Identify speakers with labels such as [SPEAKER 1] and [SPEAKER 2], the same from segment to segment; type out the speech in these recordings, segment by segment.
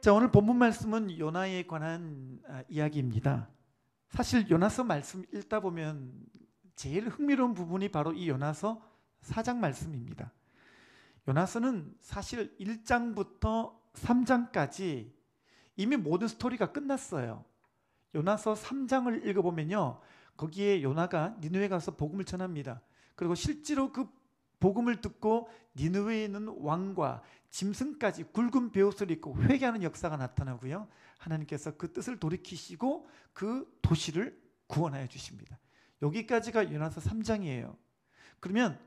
[SPEAKER 1] 자, 오늘 본문 말씀은 요나에 관한 이야기입니다. 사실 요나서 말씀 읽다 보면 제일 흥미로운 부분이 바로 이 요나서 4장 말씀입니다. 요나서는 사실 1장부터 3장까지 이미 모든 스토리가 끝났어요. 요나서 3장을 읽어보면요, 거기에 요나가 니느웨 가서 복음을 전합니다. 그리고 실제로 그 복음을 듣고 니느웨에 있는 왕과 짐승까지 굵은 베옷을 입고 회개하는 역사가 나타나고요, 하나님께서 그 뜻을 돌이키시고 그 도시를 구원하여 주십니다. 여기까지가 요나서 3장이에요. 그러면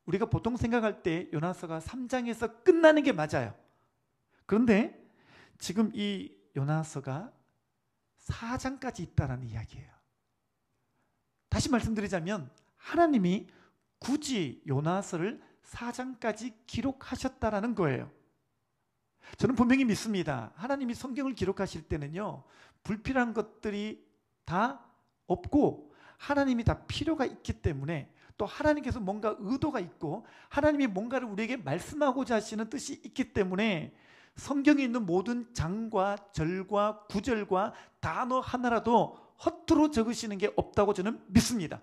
[SPEAKER 1] 우리가 보통 생각할 때 요나서가 3장에서 끝나는 게 맞아요. 그런데 지금 이 요나서가 4장까지 있다라는 이야기예요. 다시 말씀드리자면 하나님이 굳이 요나서를 4장까지 기록하셨다라는 거예요. 저는 분명히 믿습니다. 하나님이 성경을 기록하실 때는요, 불필요한 것들이 다 없고 하나님이 다 필요가 있기 때문에, 또 하나님께서 뭔가 의도가 있고 하나님이 뭔가를 우리에게 말씀하고자 하시는 뜻이 있기 때문에 성경에 있는 모든 장과 절과 구절과 단어 하나라도 허투루 적으시는 게 없다고 저는 믿습니다.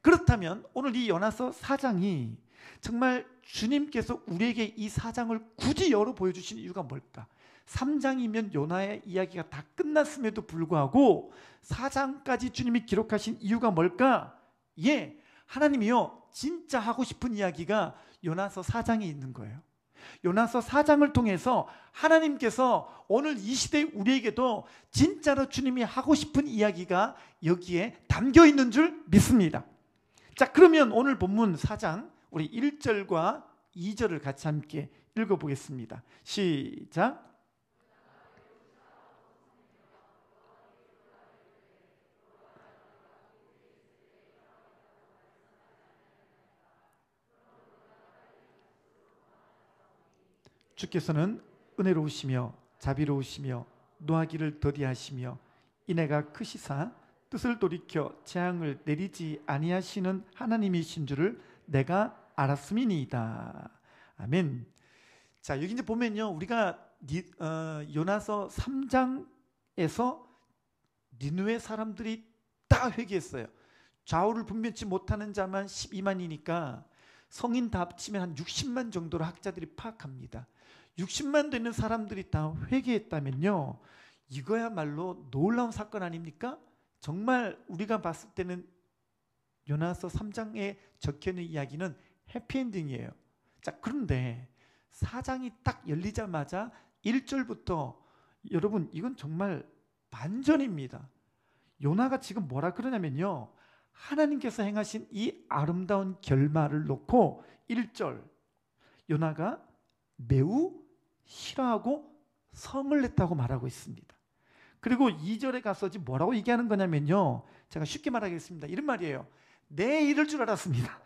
[SPEAKER 1] 그렇다면 오늘 이 요나서 4장이 정말 주님께서 우리에게 이 4장을 굳이 열어 보여주신 이유가 뭘까? 3장이면 요나의 이야기가 다 끝났음에도 불구하고 4장까지 주님이 기록하신 이유가 뭘까? 예, 하나님이요, 진짜 하고 싶은 이야기가 요나서 4장에 있는 거예요. 요나서 4장을 통해서 하나님께서 오늘 이 시대 우리에게도 진짜로 주님이 하고 싶은 이야기가 여기에 담겨 있는 줄 믿습니다. 자, 그러면 오늘 본문 4장 우리 1절과 2절을 같이 함께 읽어보겠습니다. 시작. 주께서는 은혜로우시며 자비로우시며 노하기를 더디하시며 인애가 크시사 뜻을 돌이켜 재앙을 내리지 아니하시는 하나님이신 줄을 내가 알았음이니이다. 아멘. 자, 여기 이제 보면요, 우리가 요나서 3장에서 니느웨 사람들이 다 회개했어요. 좌우를 분별치 못하는 자만 12만이니까 성인 다 합치면 한 60만 정도로 학자들이 파악합니다. 60만 되는 사람들이 다 회개했다면요, 이거야말로 놀라운 사건 아닙니까? 정말 우리가 봤을 때는 요나서 3장에 적혀있는 이야기는 해피엔딩이에요. 자, 그런데 4장이 딱 열리자마자 1절부터 여러분, 이건 정말 반전입니다. 요나가 지금 뭐라 그러냐면요, 하나님께서 행하신 이 아름다운 결말을 놓고 1절, 요나가 매우 싫어하고 성을 냈다고 말하고 있습니다. 그리고 2절에 가서 뭐라고 얘기하는 거냐면요, 제가 쉽게 말하겠습니다. 이런 말이에요. 내 이럴 줄 알았습니다.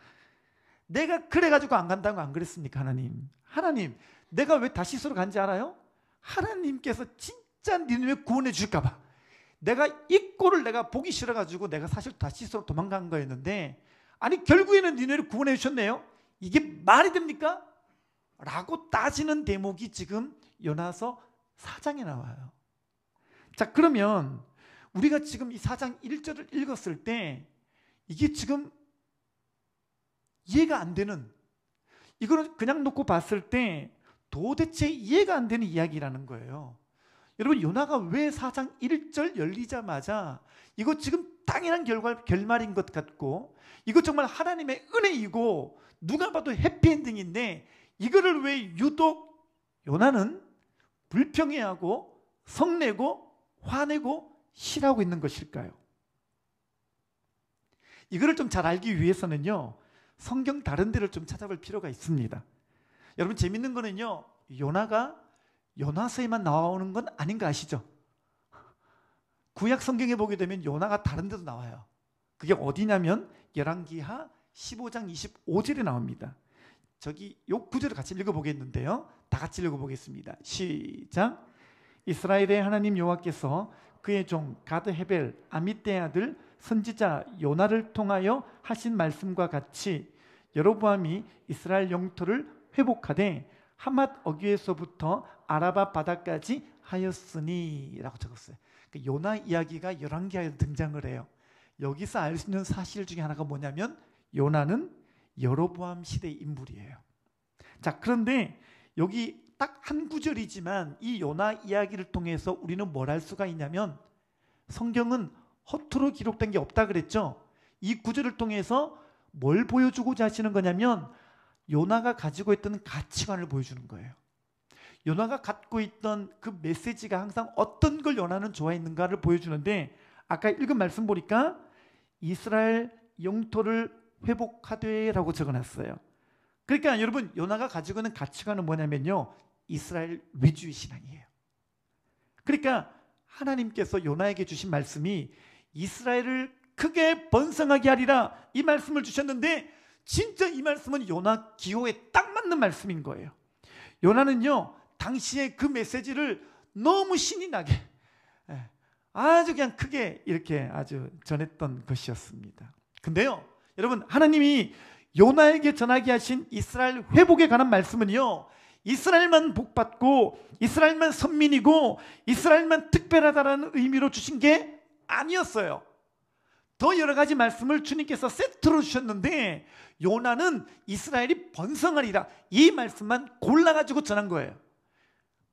[SPEAKER 1] 내가 그래가지고 안 간다고 안 그랬습니까? 하나님, 내가 왜 다시스로 간지 알아요? 하나님께서 진짜 니네 구원해 줄까봐. 내가 이 꼴을 내가 보기 싫어가지고 내가 사실 다시스로 도망간 거였는데, 아니 결국에는 니네를 구원해 주셨네요. 이게 말이 됩니까? 라고 따지는 대목이 지금 요나서 4장에 나와요. 자, 그러면 우리가 지금 이 4장 1절을 읽었을 때 이게 지금 이해가 안 되는, 이거는 그냥 놓고 봤을 때 도대체 이해가 안 되는 이야기라는 거예요. 여러분, 요나가 왜 4장 1절 열리자마자 이거 지금 당연한 결말인 것 같고, 이거 정말 하나님의 은혜이고 누가 봐도 해피엔딩인데, 이거를 왜 유독 요나는 불평해하고 성내고 화내고 싫어하고 있는 것일까요? 이거를 좀 잘 알기 위해서는요, 성경 다른 데를 좀 찾아볼 필요가 있습니다. 여러분, 재밌는 거는요, 요나가 요나서에만 나오는 건 아닌 거 아시죠? 구약 성경에 보게 되면 요나가 다른 데도 나와요. 그게 어디냐면 열왕기하 15장 25절에 나옵니다. 저기 요 구절을 같이 읽어보겠는데요, 다 같이 읽어보겠습니다. 시작. 이스라엘의 하나님 여호와께서 그의 종 가드 헤벨 아미떼의 아들 선지자 요나를 통하여 하신 말씀과 같이 여로보암이 이스라엘 영토를 회복하되 하맛 어귀에서부터 아라바 바다까지 하였으니 라고 적었어요. 요나 이야기가 열왕기하에 등장을 해요. 여기서 알 수 있는 사실 중에 하나가 뭐냐면 요나는 여로보암 시대의 인물이에요. 자, 그런데 여기 딱 한 구절이지만 이 요나 이야기를 통해서 우리는 뭘 할 수가 있냐면 성경은 허투루 기록된 게 없다 그랬죠. 이 구절을 통해서 뭘 보여주고자 하시는 거냐면 요나가 가지고 있던 가치관을 보여주는 거예요. 요나가 갖고 있던 그 메시지가 항상 어떤 걸 요나는 좋아했는가를 보여주는데 아까 읽은 말씀 보니까 이스라엘 영토를 회복하되 라고 적어놨어요. 그러니까 여러분 요나가 가지고 있는 가치관은 뭐냐면요, 이스라엘 위주의 신앙이에요. 그러니까 하나님께서 요나에게 주신 말씀이 이스라엘을 크게 번성하게 하리라 이 말씀을 주셨는데 진짜 이 말씀은 요나 기호에 딱 맞는 말씀인 거예요. 요나는요 당시에 그 메시지를 너무 신이 나게 아주 그냥 크게 이렇게 아주 전했던 것이었습니다. 근데요 여러분, 하나님이 요나에게 전하게 하신 이스라엘 회복에 관한 말씀은요, 이스라엘만 복받고 이스라엘만 선민이고 이스라엘만 특별하다는 의미로 주신 게 아니었어요. 더 여러 가지 말씀을 주님께서 세트로 주셨는데 요나는 이스라엘이 번성하리라 이 말씀만 골라가지고 전한 거예요.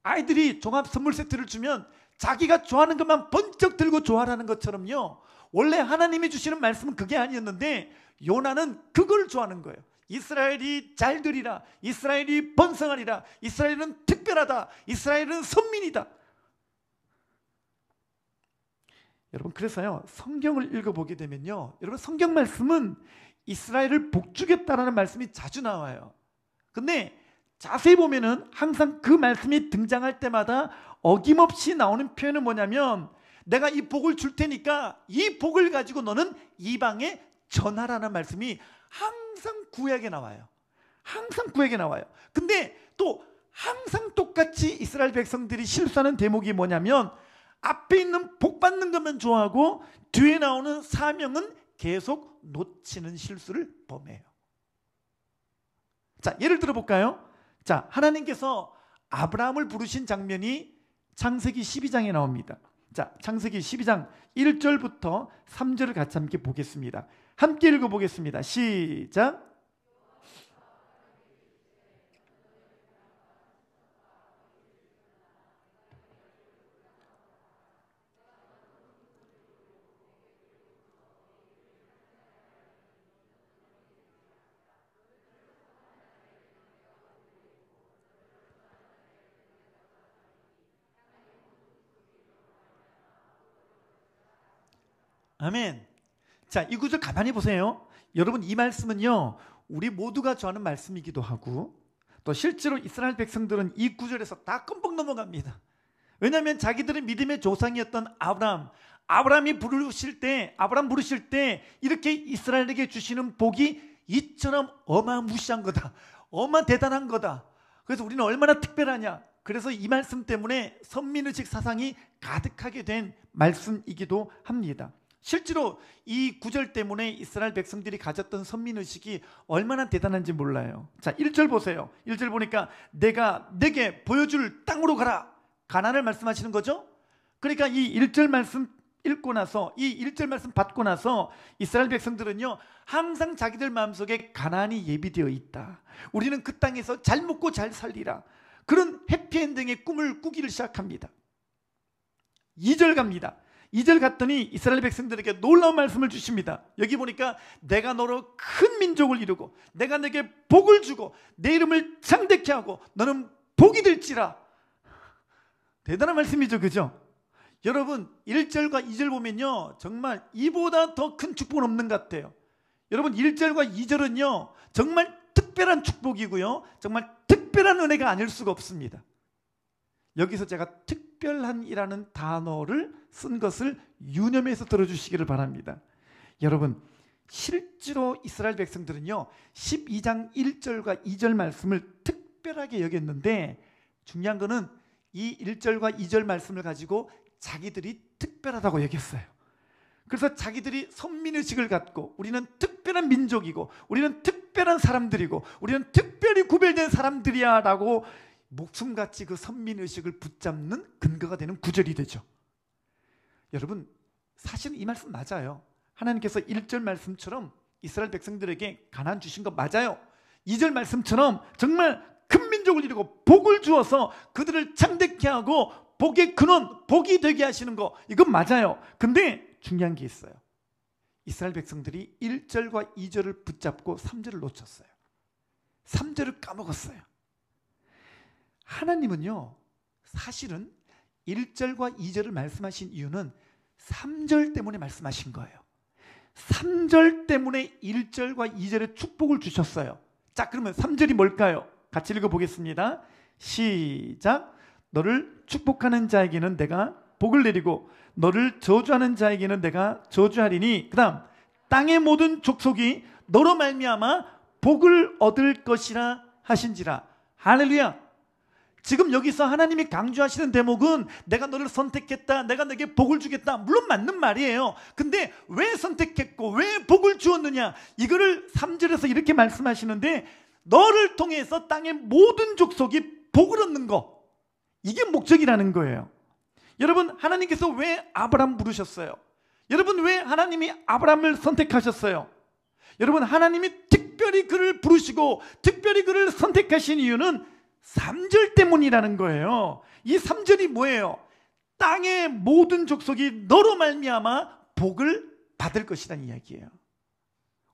[SPEAKER 1] 아이들이 종합 선물 세트를 주면 자기가 좋아하는 것만 번쩍 들고 좋아하라는 것처럼요, 원래 하나님이 주시는 말씀은 그게 아니었는데 요나는 그걸 좋아하는 거예요. 이스라엘이 잘 되리라, 이스라엘이 번성하리라, 이스라엘은 특별하다, 이스라엘은 선민이다. 여러분, 그래서요 성경을 읽어보게 되면요, 여러분 성경 말씀은 이스라엘을 복주겠다라는 말씀이 자주 나와요. 근데 자세히 보면은 항상 그 말씀이 등장할 때마다 어김없이 나오는 표현은 뭐냐면 내가 이 복을 줄 테니까 이 복을 가지고 너는 이방에 전하라는 말씀이 항상 구약에 나와요. 항상 구약에 나와요. 근데 또 항상 똑같이 이스라엘 백성들이 실수하는 대목이 뭐냐면 앞에 있는 복 받는 것만 좋아하고 뒤에 나오는 사명은 계속 놓치는 실수를 범해요. 자, 예를 들어 볼까요? 자, 하나님께서 아브라함을 부르신 장면이 창세기 12장에 나옵니다. 자, 창세기 12장 1절부터 3절을 같이 함께 보겠습니다. 함께 읽어보겠습니다. 시작. 아멘. 자, 이 구절 가만히 보세요. 여러분, 이 말씀은요 우리 모두가 좋아하는 말씀이기도 하고 또 실제로 이스라엘 백성들은 이 구절에서 다 끔뻑 넘어갑니다. 왜냐하면 자기들의 믿음의 조상이었던 아브라함이 부르실 때, 아브라함 부르실 때 이렇게 이스라엘에게 주시는 복이 이처럼 어마무시한 거다, 어마 대단한 거다. 그래서 우리는 얼마나 특별하냐. 그래서 이 말씀 때문에 선민의식 사상이 가득하게 된 말씀이기도 합니다. 실제로 이 구절 때문에 이스라엘 백성들이 가졌던 선민의식이 얼마나 대단한지 몰라요. 자, 1절 보세요. 1절 보니까 내가 내게 보여줄 땅으로 가라, 가나안을 말씀하시는 거죠. 그러니까 이 1절 말씀 읽고 나서, 이 1절 말씀 받고 나서 이스라엘 백성들은요 항상 자기들 마음속에 가나안이 예비되어 있다, 우리는 그 땅에서 잘 먹고 잘 살리라, 그런 해피엔딩의 꿈을 꾸기를 시작합니다. 2절 갑니다. 2절 갔더니 이스라엘 백성들에게 놀라운 말씀을 주십니다. 여기 보니까 내가 너로 큰 민족을 이루고 내가 내게 복을 주고 내 이름을 창대케 하고 너는 복이 될지라. 대단한 말씀이죠, 그죠? 여러분, 1절과 2절 보면요 정말 이보다 더 큰 축복은 없는 것 같아요. 여러분, 1절과 2절은요 정말 특별한 축복이고요 정말 특별한 은혜가 아닐 수가 없습니다. 여기서 제가 특별한이라는 단어를 쓴 것을 유념해서 들어주시기를 바랍니다. 여러분, 실제로 이스라엘 백성들은요 12장 1절과 2절 말씀을 특별하게 여겼는데 중요한 거는 이 1절과 2절 말씀을 가지고 자기들이 특별하다고 여겼어요. 그래서 자기들이 선민의식을 갖고 우리는 특별한 민족이고 우리는 특별한 사람들이고 우리는 특별히 구별된 사람들이야 라고 목숨같이 그 선민의식을 붙잡는 근거가 되는 구절이 되죠. 여러분, 사실은 이 말씀 맞아요. 하나님께서 1절 말씀처럼 이스라엘 백성들에게 가나안 주신 거 맞아요. 2절 말씀처럼 정말 큰 민족을 이루고 복을 주어서 그들을 창대케 하고 복의 근원, 복이 되게 하시는 거, 이건 맞아요. 근데 중요한 게 있어요. 이스라엘 백성들이 1절과 2절을 붙잡고 3절을 놓쳤어요. 3절을 까먹었어요. 하나님은요, 사실은 1절과 2절을 말씀하신 이유는 3절 때문에 말씀하신 거예요. 3절 때문에 1절과 2절의 축복을 주셨어요. 자, 그러면 3절이 뭘까요? 같이 읽어보겠습니다. 시작. 너를 축복하는 자에게는 내가 복을 내리고 너를 저주하는 자에게는 내가 저주하리니, 그 다음 땅의 모든 족속이 너로 말미암아 복을 얻을 것이라 하신지라. 할렐루야. 지금 여기서 하나님이 강조하시는 대목은 내가 너를 선택했다, 내가 너에게 복을 주겠다, 물론 맞는 말이에요. 근데 왜 선택했고 왜 복을 주었느냐, 이거를 3절에서 이렇게 말씀하시는데, 너를 통해서 땅의 모든 족속이 복을 얻는 거, 이게 목적이라는 거예요. 여러분, 하나님께서 왜 아브라함 부르셨어요? 여러분, 왜 하나님이 아브라함을 선택하셨어요? 여러분, 하나님이 특별히 그를 부르시고 특별히 그를 선택하신 이유는 3절 때문이라는 거예요. 이 3절이 뭐예요? 땅의 모든 족속이 너로 말미암아 복을 받을 것이라는 이야기예요.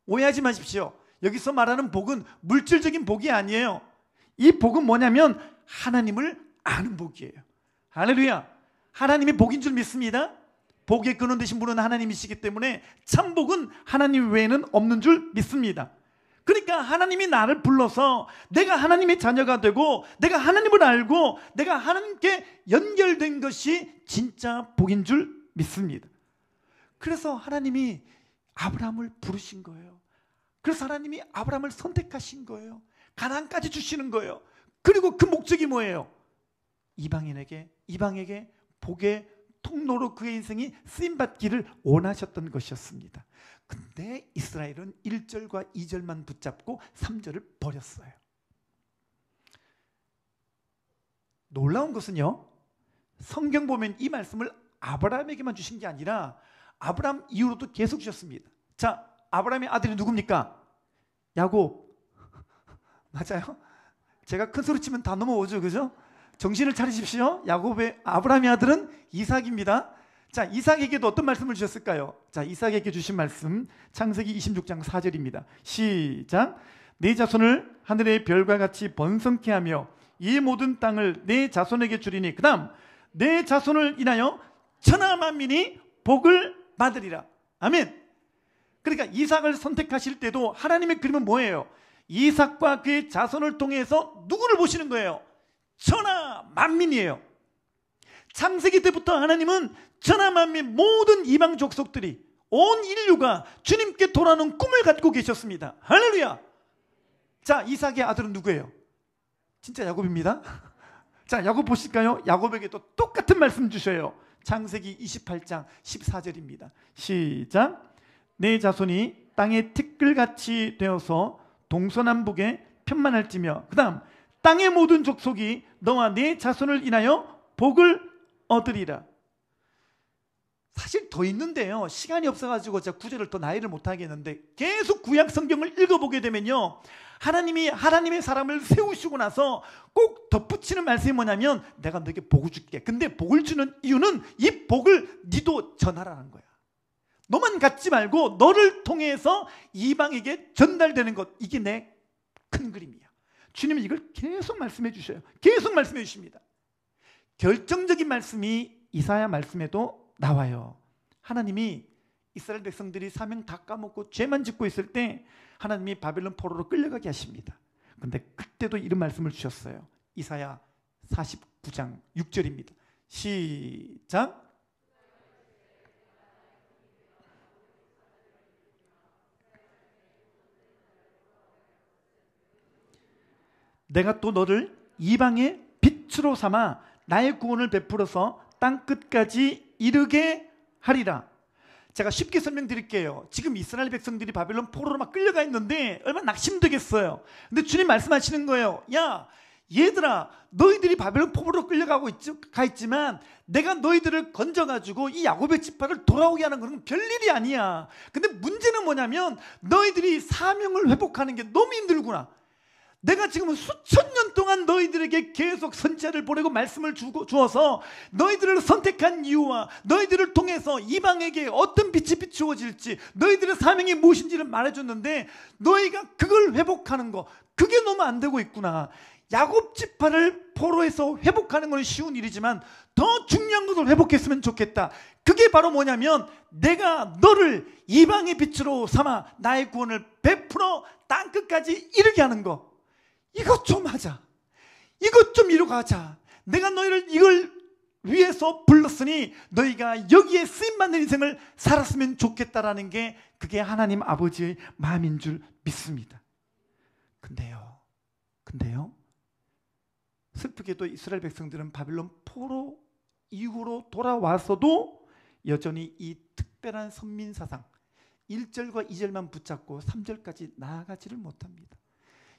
[SPEAKER 1] 오해하지 마십시오. 여기서 말하는 복은 물질적인 복이 아니에요. 이 복은 뭐냐면 하나님을 아는 복이에요. 할렐루야. 하나님이 복인 줄 믿습니다. 복의 근원 되신 분은 하나님이시기 때문에 참 복은 하나님 외에는 없는 줄 믿습니다. 그러니까 하나님이 나를 불러서 내가 하나님의 자녀가 되고 내가 하나님을 알고 내가 하나님께 연결된 것이 진짜 복인 줄 믿습니다. 그래서 하나님이 아브라함을 부르신 거예요. 그래서 하나님이 아브라함을 선택하신 거예요. 가나안까지 주시는 거예요. 그리고 그 목적이 뭐예요? 이방에게 복의 통로로 그의 인생이 쓰임받기를 원하셨던 것이었습니다. 근데 이스라엘은 1절과 2절만 붙잡고 3절을 버렸어요. 놀라운 것은요, 성경 보면 이 말씀을 아브라함에게만 주신 게 아니라 아브라함 이후로도 계속 주셨습니다. 자, 아브라함의 아들이 누굽니까? 야곱. 맞아요? 제가 큰 소리 치면 다 넘어오죠, 그죠? 정신을 차리십시오. 아브라함의 아들은 이삭입니다. 자, 이삭에게도 어떤 말씀을 주셨을까요? 자, 이삭에게 주신 말씀 창세기 26장 4절입니다. 시작. 네 자손을 하늘의 별과 같이 번성케 하며 이 모든 땅을 네 자손에게 주리니, 그 다음 네 자손을 인하여 천하 만민이 복을 받으리라. 아멘. 그러니까 이삭을 선택하실 때도 하나님의 그림은 뭐예요? 이삭과 그의 자손을 통해서 누구를 보시는 거예요? 천하 만민이에요. 창세기 때부터 하나님은 천하 만민, 모든 이방 족속들이, 온 인류가 주님께 돌아오는 꿈을 갖고 계셨습니다. 할렐루야. 자, 이삭의 아들은 누구예요? 진짜 야곱입니다. 자, 야곱 보실까요? 야곱에게 또 똑같은 말씀 주셔요. 창세기 28장 14절입니다. 시작. 내 자손이 땅의 티끌같이 되어서 동서남북에 편만할지며, 그 다음 땅의 모든 족속이 너와 네 자손을 인하여 복을 얻으리라. 사실 더 있는데요, 시간이 없어가지고 제가 구절을 더 나열을 못하겠는데, 계속 구약 성경을 읽어보게 되면요, 하나님이 하나님의 사람을 세우시고 나서 꼭 덧붙이는 말씀이 뭐냐면 내가 너에게 복을 줄게. 근데 복을 주는 이유는 이 복을 니도 전하라는 거야. 너만 갖지 말고 너를 통해서 이방에게 전달되는 것, 이게 내 큰 그림이야. 주님은 이걸 계속 말씀해 주셔요. 계속 말씀해 주십니다. 결정적인 말씀이 이사야 말씀에도 나와요. 하나님이 이스라엘 백성들이 사명 다 까먹고 죄만 짓고 있을 때 하나님이 바벨론 포로로 끌려가게 하십니다. 근데 그때도 이런 말씀을 주셨어요. 이사야 49장 6절입니다. 시작. 내가 또 너를 이방의 빛으로 삼아 나의 구원을 베풀어서 땅 끝까지 이르게 하리라. 제가 쉽게 설명드릴게요. 지금 이스라엘 백성들이 바벨론 포로로 막 끌려가 있는데 얼마나 낙심되겠어요. 근데 주님 말씀하시는 거예요. 야, 얘들아, 너희들이 바벨론 포로로 끌려가고 가 있지만 내가 너희들을 건져가지고 이 야곱의 지파를 돌아오게 하는 건 별일이 아니야. 근데 문제는 뭐냐면 너희들이 사명을 회복하는 게 너무 힘들구나. 내가 지금 수천 년 동안 너희들에게 계속 선지자를 보내고 말씀을 주어서 너희들을 선택한 이유와 너희들을 통해서 이방에게 어떤 빛이 비추어질지 너희들의 사명이 무엇인지를 말해줬는데 너희가 그걸 회복하는 거, 그게 너무 안 되고 있구나. 야곱 지파를 포로에서 회복하는 건 쉬운 일이지만 더 중요한 것을 회복했으면 좋겠다. 그게 바로 뭐냐면 내가 너를 이방의 빛으로 삼아 나의 구원을 베풀어 땅끝까지 이르게 하는 거. 이것 좀 하자. 이것 좀 이루고 하자. 내가 너희를 이걸 위해서 불렀으니 너희가 여기에 쓰임받는 인생을 살았으면 좋겠다라는 게 그게 하나님 아버지의 마음인 줄 믿습니다. 근데요 슬프게도 이스라엘 백성들은 바빌론 포로 이후로 돌아와서도 여전히 이 특별한 선민사상 1절과 2절만 붙잡고 3절까지 나아가지를 못합니다.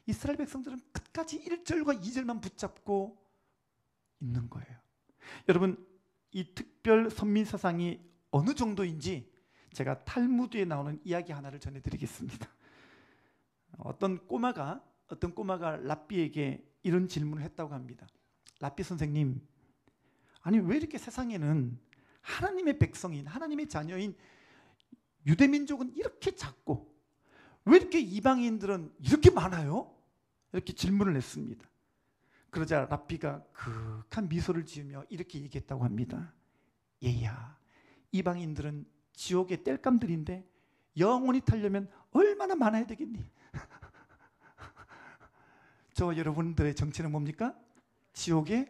[SPEAKER 1] 이스라엘 백성들은 끝까지 1절과 2절만 붙잡고 있는 거예요. 여러분, 이 특별 선민사상이 어느 정도인지 제가 탈무드에 나오는 이야기 하나를 전해드리겠습니다. 어떤 꼬마가 랍비에게 이런 질문을 했다고 합니다. 랍비 선생님, 아니 왜 이렇게 세상에는 하나님의 백성인, 하나님의 자녀인 유대민족은 이렇게 작고 왜 이렇게 이방인들은 이렇게 많아요? 이렇게 질문을 했습니다. 그러자 랍비가 그윽한 미소를 지으며 이렇게 얘기했다고 합니다. 얘야, 이방인들은 지옥의 땔감들인데 영원히 타려면 얼마나 많아야 되겠니? 저 여러분들의 정체는 뭡니까? 지옥의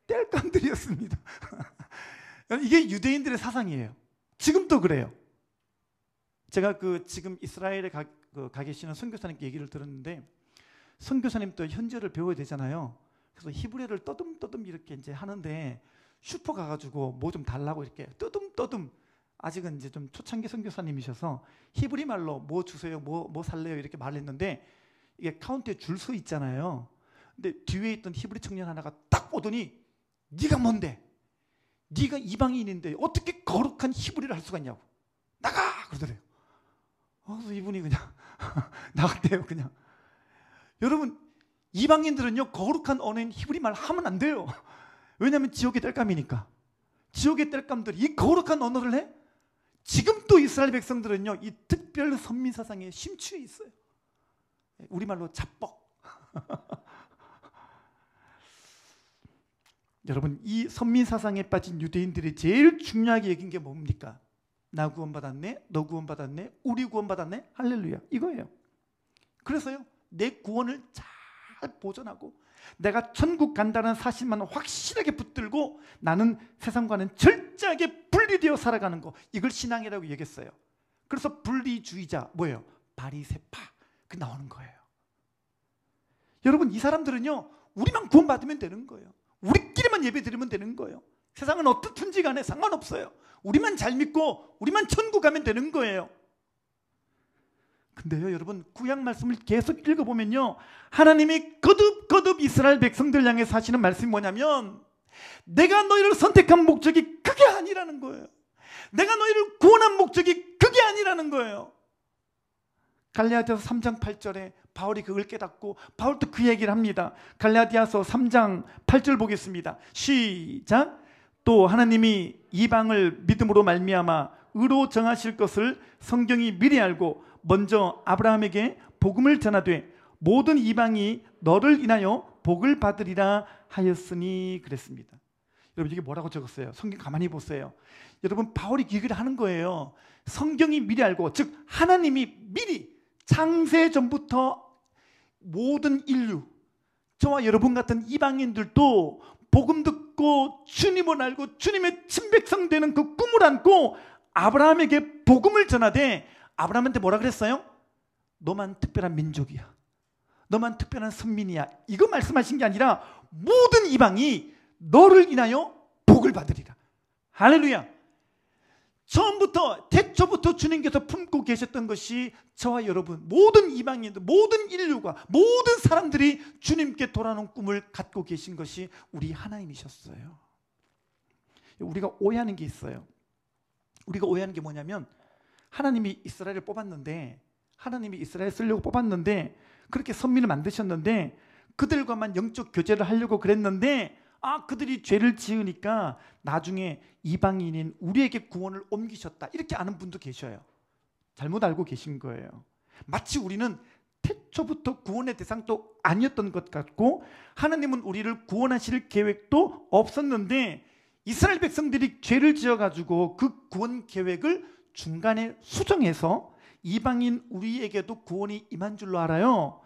[SPEAKER 1] 땔감들이었습니다. 이게 유대인들의 사상이에요. 지금도 그래요. 제가 지금 이스라엘에 가 계시는 선교사님께 얘기를 들었는데, 선교사님도 현지어를 배워야 되잖아요. 그래서 히브리어를 떠듬떠듬 이렇게 이제 하는데 슈퍼 가가지고 뭐 좀 달라고 이렇게 떠듬떠듬, 아직은 이제 좀 초창기 선교사님이셔서 히브리 말로 뭐 주세요, 뭐 살래요 이렇게 말했는데 이게 카운터에 줄 서 있잖아요. 근데 뒤에 있던 히브리 청년 하나가 딱 보더니 네가 뭔데? 네가 이방인인데 어떻게 거룩한 히브리를 할 수가 있냐고. 나가! 그러더래요. 그래서 이분이 그냥 나갔대요. 그냥. 여러분, 이방인들은요 거룩한 언어인 히브리 말 하면 안 돼요. 왜냐하면 지옥의 땔감이니까. 지옥의 땔감들이 이 거룩한 언어를 해? 지금도 이스라엘 백성들은요 이 특별 선민사상에 심취해 있어요. 우리말로 잡뻑. 여러분, 이 선민사상에 빠진 유대인들이 제일 중요하게 여긴 게 뭡니까? 나 구원받았네, 너 구원받았네, 우리 구원받았네, 할렐루야, 이거예요. 그래서요 내 구원을 잘 보존하고 내가 천국 간다는 사실만 확실하게 붙들고 나는 세상과는 철저하게 분리되어 살아가는 거, 이걸 신앙이라고 얘기했어요. 그래서 분리주의자 뭐예요? 바리새파, 그 나오는 거예요. 여러분, 이 사람들은요 우리만 구원받으면 되는 거예요. 우리끼리만 예배 드리면 되는 거예요. 세상은 어떻든지 간에 상관없어요. 우리만 잘 믿고 우리만 천국 가면 되는 거예요. 근데요 여러분, 구약 말씀을 계속 읽어보면요 하나님이 거듭 이스라엘 백성들 향해서 하시는 말씀이 뭐냐면 내가 너희를 선택한 목적이 그게 아니라는 거예요. 내가 너희를 구원한 목적이 그게 아니라는 거예요. 갈라디아서 3장 8절에 바울이 그걸 깨닫고 바울도 그 얘기를 합니다. 갈라디아서 3장 8절 보겠습니다. 시작. 또 하나님이 이방을 믿음으로 말미암아 의로 정하실 것을 성경이 미리 알고 먼저 아브라함에게 복음을 전하되 모든 이방이 너를 인하여 복을 받으리라 하였으니 그랬습니다. 여러분, 이게 뭐라고 적었어요? 성경 가만히 보세요. 여러분, 바울이 얘기를 하는 거예요. 성경이 미리 알고, 즉 하나님이 미리 창세 전부터 모든 인류, 저와 여러분 같은 이방인들도 복음 듣고 주님을 알고 주님의 친백성 되는 그 꿈을 안고 아브라함에게 복음을 전하되 아브라함한테 뭐라 그랬어요? 너만 특별한 민족이야, 너만 특별한 선민이야, 이거 말씀하신 게 아니라 모든 이방이 너를 인하여 복을 받으리라. 할렐루야. 처음부터 태초부터 주님께서 품고 계셨던 것이 저와 여러분, 모든 이방인들, 모든 인류가, 모든 사람들이 주님께 돌아오는 꿈을 갖고 계신 것이 우리 하나님이셨어요. 우리가 오해하는 게 있어요. 우리가 오해하는 게 뭐냐면, 하나님이 이스라엘을 뽑았는데, 하나님이 이스라엘 쓰려고 뽑았는데, 그렇게 선민을 만드셨는데, 그들과만 영적 교제를 하려고 그랬는데, 그들이 죄를 지으니까 나중에 이방인인 우리에게 구원을 옮기셨다, 이렇게 아는 분도 계셔요. 잘못 알고 계신 거예요. 마치 우리는 태초부터 구원의 대상도 아니었던 것 같고, 하나님은 우리를 구원하실 계획도 없었는데, 이스라엘 백성들이 죄를 지어가지고 그 구원 계획을 중간에 수정해서 이방인 우리에게도 구원이 임한 줄로 알아요.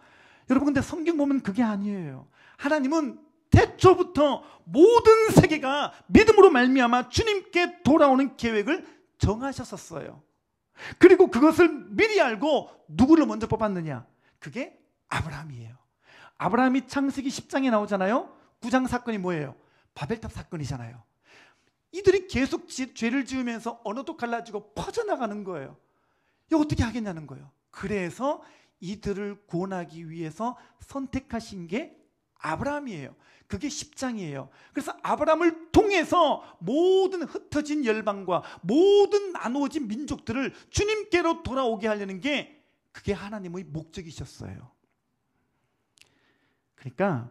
[SPEAKER 1] 여러분, 근데 성경 보면 그게 아니에요. 하나님은 태초부터 모든 세계가 믿음으로 말미암아 주님께 돌아오는 계획을 정하셨었어요. 그리고 그것을 미리 알고 누구를 먼저 뽑았느냐? 그게 아브라함이에요. 아브라함이 창세기 10장에 나오잖아요. 9장 사건이 뭐예요? 바벨탑 사건이잖아요. 이들이 계속 죄를 지으면서 언어도 갈라지고 퍼져나가는 거예요. 이거 어떻게 하겠냐는 거예요. 그래서 이들을 구원하기 위해서 선택하신 게 아브라함이에요. 그게 10장이에요. 그래서 아브라함을 통해서 모든 흩어진 열방과 모든 나누어진 민족들을 주님께로 돌아오게 하려는 게, 그게 하나님의 목적이셨어요. 그러니까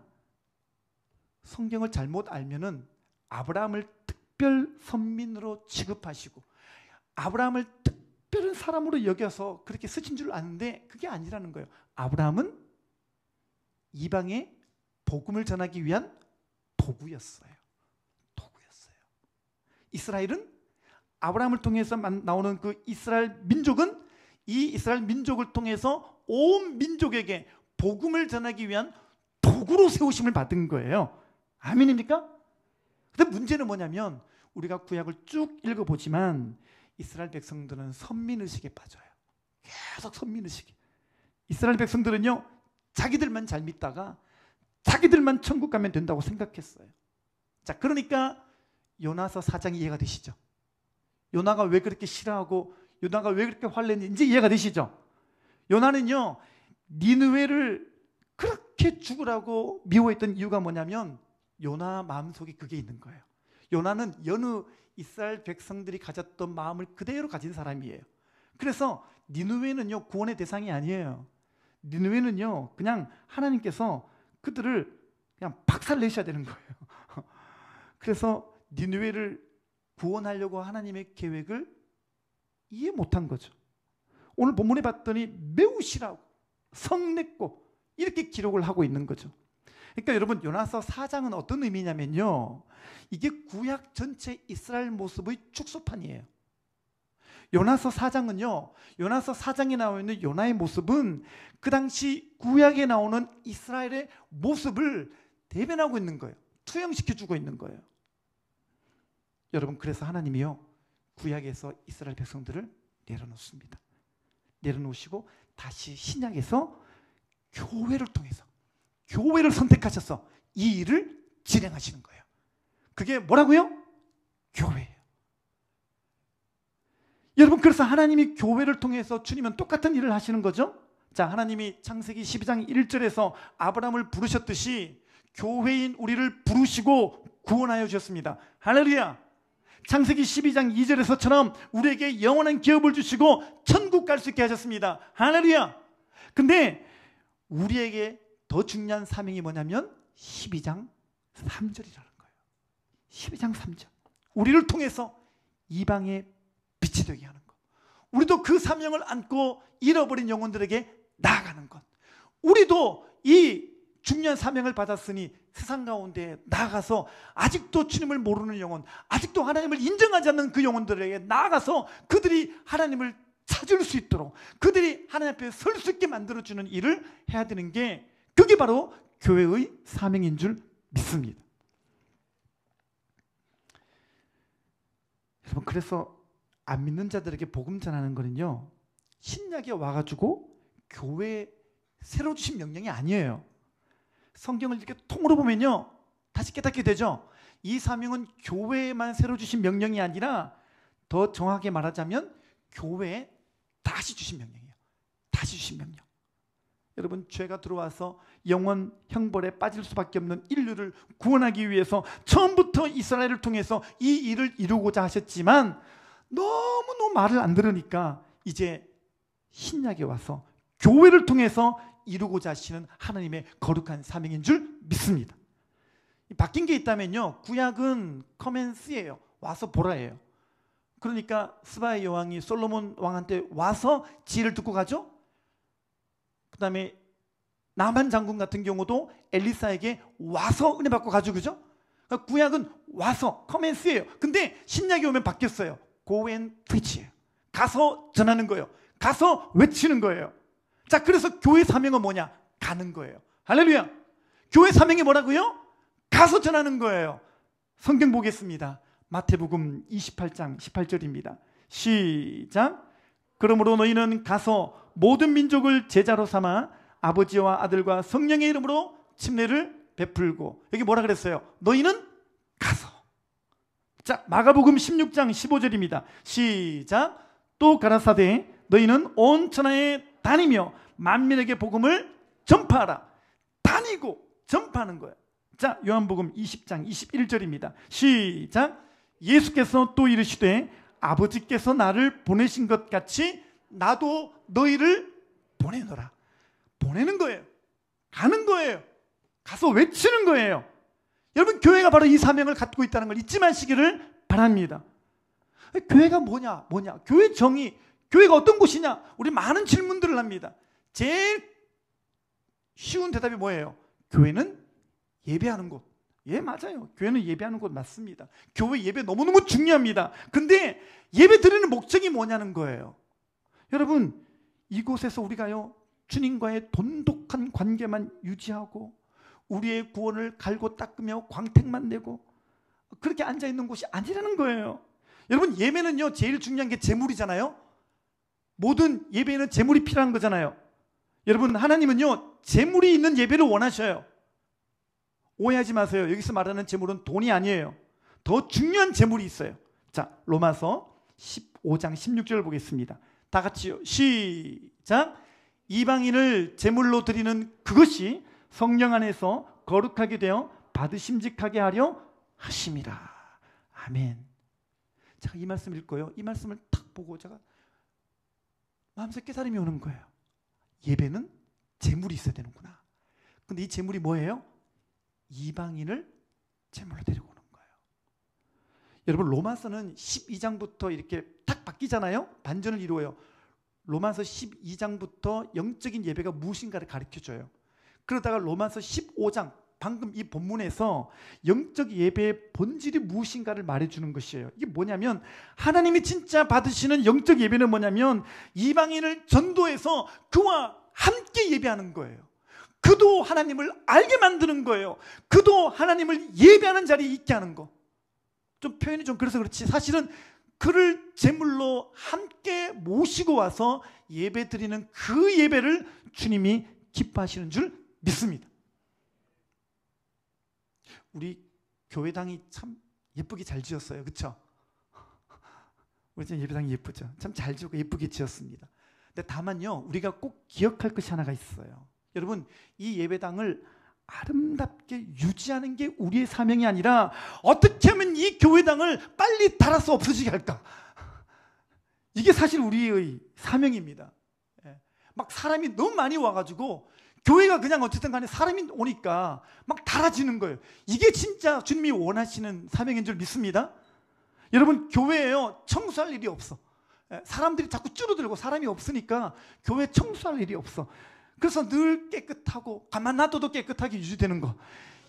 [SPEAKER 1] 성경을 잘못 알면은 아브라함을 특별 선민으로 취급하시고 아브라함을 특별한 사람으로 여겨서 그렇게 쓰신 줄 아는데, 그게 아니라는 거예요. 아브라함은 이방에 복음을 전하기 위한 도구였어요. 도구였어요. 이스라엘은, 아브라함을 통해서 나오는 그 이스라엘 민족은, 이 이스라엘 민족을 통해서 온 민족에게 복음을 전하기 위한 도구로 세우심을 받은 거예요. 아멘입니까? 근데 문제는 뭐냐면, 우리가 구약을 쭉 읽어보지만 이스라엘 백성들은 선민의식에 빠져요. 계속 선민의식에. 이스라엘 백성들은요, 자기들만 잘 믿다가 자기들만 천국 가면 된다고 생각했어요. 자, 그러니까 요나서 4장 이해가 되시죠? 요나가 왜 그렇게 싫어하고 요나가 왜 그렇게 화냈는지 이해가 되시죠? 요나는요, 니느웨를 그렇게 죽으라고 미워했던 이유가 뭐냐면, 요나 마음속에 그게 있는 거예요. 요나는 여느 이스라엘 백성들이 가졌던 마음을 그대로 가진 사람이에요. 그래서 니느웨는요, 구원의 대상이 아니에요. 니느웨는요, 그냥 하나님께서 그들을 그냥 박살내셔야 되는 거예요. 그래서 니느웨를 구원하려고 하나님의 계획을 이해 못한 거죠. 오늘 본문에 봤더니 매우 싫어하고 성냈고 이렇게 기록을 하고 있는 거죠. 그러니까 여러분, 요나서 4장은 어떤 의미냐면요, 이게 구약 전체 이스라엘 모습의 축소판이에요. 요나서 4장은요, 요나서 4장에 나와 있는 요나의 모습은 그 당시 구약에 나오는 이스라엘의 모습을 대변하고 있는 거예요. 투영시켜주고 있는 거예요. 여러분, 그래서 하나님이요, 구약에서 이스라엘 백성들을 내려놓습니다. 내려놓으시고 다시 신약에서 교회를 통해서, 교회를 선택하셔서 이 일을 진행하시는 거예요. 그게 뭐라고요? 교회예요. 여러분, 그래서 하나님이 교회를 통해서 주님은 똑같은 일을 하시는 거죠. 자, 하나님이 창세기 12장 1절에서 아브라함을 부르셨듯이 교회인 우리를 부르시고 구원하여 주셨습니다. 할렐루야. 창세기 12장 2절에서처럼 우리에게 영원한 기업을 주시고 천국 갈 수 있게 하셨습니다. 할렐루야. 근데 우리에게 더 중요한 사명이 뭐냐면 12장 3절이라는 거예요. 12장 3절. 우리를 통해서 이방의 빛이 되게 하는 것. 우리도 그 사명을 안고 잃어버린 영혼들에게 나아가는 것. 우리도 이 중요한 사명을 받았으니 세상 가운데 나아가서 아직도 주님을 모르는 영혼, 아직도 하나님을 인정하지 않는 그 영혼들에게 나아가서 그들이 하나님을 찾을 수 있도록, 그들이 하나님 앞에 설 수 있게 만들어주는 일을 해야 되는 게, 그게 바로 교회의 사명인 줄 믿습니다. 여러분, 그래서 안 믿는 자들에게 복음 전하는 거는요, 신약에 와가지고 교회 새로 주신 명령이 아니에요. 성경을 이렇게 통으로 보면요, 다시 깨닫게 되죠. 이 사명은 교회에만 새로 주신 명령이 아니라 더 정확하게 말하자면 교회에 다시 주신 명령이에요. 다시 주신 명령. 여러분, 죄가 들어와서 영원 형벌에 빠질 수밖에 없는 인류를 구원하기 위해서 처음부터 이스라엘을 통해서 이 일을 이루고자 하셨지만 너무너무 말을 안 들으니까 이제 신약에 와서 교회를 통해서 이루고자 하시는 하나님의 거룩한 사명인 줄 믿습니다. 바뀐 게 있다면요, 구약은 커맨스예요. 와서 보라예요. 그러니까 스바의 여왕이 솔로몬 왕한테 와서 지혜를 듣고 가죠. 그 다음에 나만 장군 같은 경우도 엘리사에게 와서 은혜 받고 가죠. 그죠? 그러니까 구약은 와서 커맨스예요. 근데 신약에 오면 바뀌었어요. Go and preach예요. 가서 전하는 거예요. 가서 외치는 거예요. 자, 그래서 교회 사명은 뭐냐? 가는 거예요. 할렐루야. 교회 사명이 뭐라고요? 가서 전하는 거예요. 성경 보겠습니다. 마태복음 28장 18절입니다. 시작. 그러므로 너희는 가서 모든 민족을 제자로 삼아 아버지와 아들과 성령의 이름으로 침례를 베풀고, 여기 뭐라 그랬어요? 너희는 가서. 자, 마가복음 16장 15절입니다. 시작. 또 가라사대 너희는 온 천하에 다니며 만민에게 복음을 전파하라. 다니고 전파하는 거예요. 자, 요한복음 20장 21절입니다. 시작. 예수께서 또 이르시되 아버지께서 나를 보내신 것 같이 나도 너희를 보내노라. 보내는 거예요. 가는 거예요. 가서 외치는 거예요. 여러분, 교회가 바로 이 사명을 갖고 있다는 걸 잊지 마시기를 바랍니다. 교회가 뭐냐? 교회 정의, 교회가 어떤 곳이냐? 우리 많은 질문들을 합니다. 제일 쉬운 대답이 뭐예요? 교회는 예배하는 곳. 예, 맞아요. 교회는 예배하는 곳 맞습니다. 교회 예배 너무너무 중요합니다. 근데 예배 드리는 목적이 뭐냐는 거예요. 여러분, 이곳에서 우리가요, 주님과의 돈독한 관계만 유지하고 우리의 구원을 갈고 닦으며 광택만 내고 그렇게 앉아있는 곳이 아니라는 거예요. 여러분, 예배는요, 제일 중요한 게 재물이잖아요. 모든 예배에는 재물이 필요한 거잖아요. 여러분, 하나님은요, 재물이 있는 예배를 원하셔요. 오해하지 마세요. 여기서 말하는 재물은 돈이 아니에요. 더 중요한 재물이 있어요. 자, 로마서 15장 16절을 보겠습니다. 다 같이요. 시작. 이방인을 제물로 드리는 그것이 성령 안에서 거룩하게 되어 받으심직하게 하려 하심이라. 아멘. 제가 이 말씀 읽고요, 이 말씀을 탁 보고 제가 마음속 깨달음이 오는 거예요. 예배는 제물이 있어야 되는구나. 근데 이 제물이 뭐예요? 이방인을 제물로 데리고 오는 거예요. 여러분, 로마서는 12장부터 이렇게 탁 바뀌잖아요. 반전을 이루어요. 로마서 12장부터 영적인 예배가 무엇인가를 가르쳐줘요. 그러다가 로마서 15장, 방금 이 본문에서 영적 예배의 본질이 무엇인가를 말해주는 것이에요. 이게 뭐냐면, 하나님이 진짜 받으시는 영적 예배는 뭐냐면 이방인을 전도해서 그와 함께 예배하는 거예요. 그도 하나님을 알게 만드는 거예요. 그도 하나님을 예배하는 자리에 있게 하는 거. 좀 표현이 좀 그래서 그렇지, 사실은 그를 제물로 함께 모시고 와서 예배 드리는 그 예배를 주님이 기뻐하시는 줄 믿습니다. 우리 교회당이 참 예쁘게 잘 지었어요. 그렇죠? 우리 집 예배당이 예쁘죠? 참 잘 지었고 예쁘게 지었습니다. 근데 다만요, 우리가 꼭 기억할 것이 하나가 있어요. 여러분, 이 예배당을 아름답게 유지하는 게 우리의 사명이 아니라 어떻게 하면 이 교회당을 빨리 닳아서 없어지게 할까? 이게 사실 우리의 사명입니다. 막 사람이 너무 많이 와가지고 교회가 그냥 어쨌든 간에 사람이 오니까 막 닳아지는 거예요. 이게 진짜 주님이 원하시는 사명인 줄 믿습니다. 여러분, 교회에요, 청소할 일이 없어. 사람들이 자꾸 줄어들고 사람이 없으니까 교회 청소할 일이 없어. 그래서 늘 깨끗하고 가만 놔둬도 깨끗하게 유지되는 거,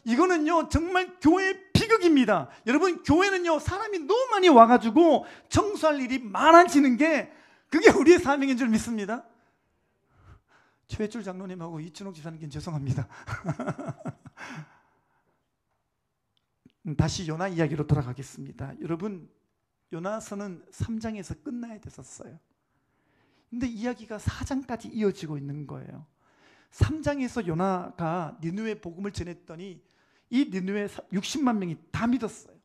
[SPEAKER 1] 이거는요 정말 교회의 비극입니다. 여러분, 교회는요 사람이 너무 많이 와가지고 청소할 일이 많아지는 게, 그게 우리의 사명인 줄 믿습니다. 최혜출 장로님하고 이춘옥 지사님께 죄송합니다. 다시 요나 이야기로 돌아가겠습니다. 여러분, 요나서는 3장에서 끝나야 됐었어요. 근데 이야기가 4장까지 이어지고 있는 거예요. 3장에서 요나가 니느웨 복음을 전했더니 이 니느웨 60만 명이 다 믿었어요.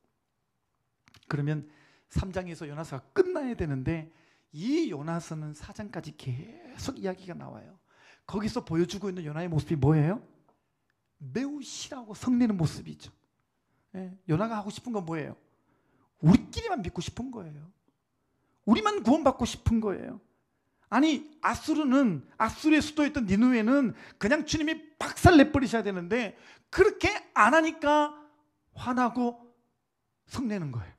[SPEAKER 1] 그러면 3장에서 요나서가 끝나야 되는데 이 요나서는 4장까지 계속 이야기가 나와요. 거기서 보여주고 있는 요나의 모습이 뭐예요? 매우 실하고 성내는 모습이죠. 요나가 하고 싶은 건 뭐예요? 우리끼리만 믿고 싶은 거예요. 우리만 구원받고 싶은 거예요. 아니, 아수르의 수도였던 니느웨는 그냥 주님이 박살 내버리셔야 되는데 그렇게 안 하니까 화나고 성내는 거예요.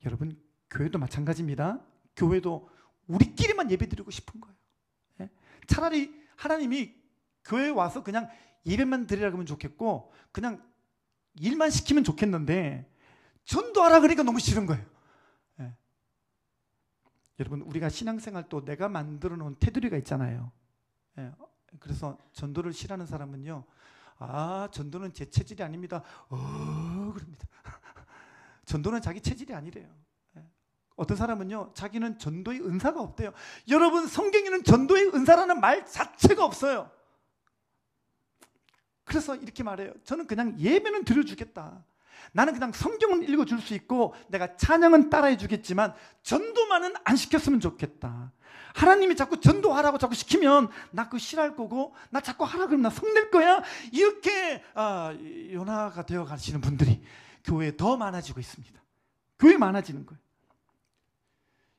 [SPEAKER 1] 여러분, 교회도 마찬가지입니다. 교회도 우리끼리만 예배드리고 싶은 거예요. 차라리 하나님이 교회에 와서 그냥 예배만 드리라 그러면 좋겠고 그냥 일만 시키면 좋겠는데 전도하라 그러니까 너무 싫은 거예요. 여러분, 우리가 신앙생활도 내가 만들어 놓은 테두리가 있잖아요. 그래서 전도를 싫어하는 사람은요, 전도는 제 체질이 아닙니다. 그럽니다. 전도는 자기 체질이 아니래요. 어떤 사람은요, 자기는 전도의 은사가 없대요. 여러분, 성경에는 전도의 은사라는 말 자체가 없어요. 그래서 이렇게 말해요. 저는 그냥 예배는 드려주겠다. 나는 그냥 성경은 읽어줄 수 있고 내가 찬양은 따라해 주겠지만 전도만은 안 시켰으면 좋겠다. 하나님이 자꾸 전도하라고 자꾸 시키면 나 그거 싫어할 거고 나 자꾸 하라 그러면 나 성낼 거야. 이렇게 요나가 되어 가시는 분들이 교회에 더 많아지고 있습니다. 교회에 많아지는 거예요.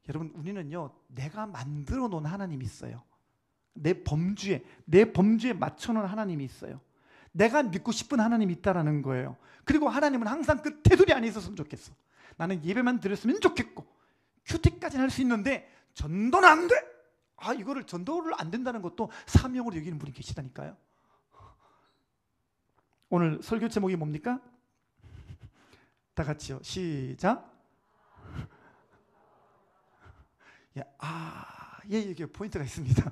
[SPEAKER 1] 여러분, 우리는요, 내가 만들어 놓은 하나님이 있어요. 내 범주에 맞춰놓은 하나님이 있어요. 내가 믿고 싶은 하나님이 있다라는 거예요. 그리고 하나님은 항상 그 테두리 안에 있었으면 좋겠어. 나는 예배만 드렸으면 좋겠고 큐티까지는 할 수 있는데 전도는 안 돼. 이거를 전도를 안 된다는 것도 사명으로 여기는 분이 계시다니까요. 오늘 설교 제목이 뭡니까? 다 같이요. 시작. 이게 포인트가 있습니다.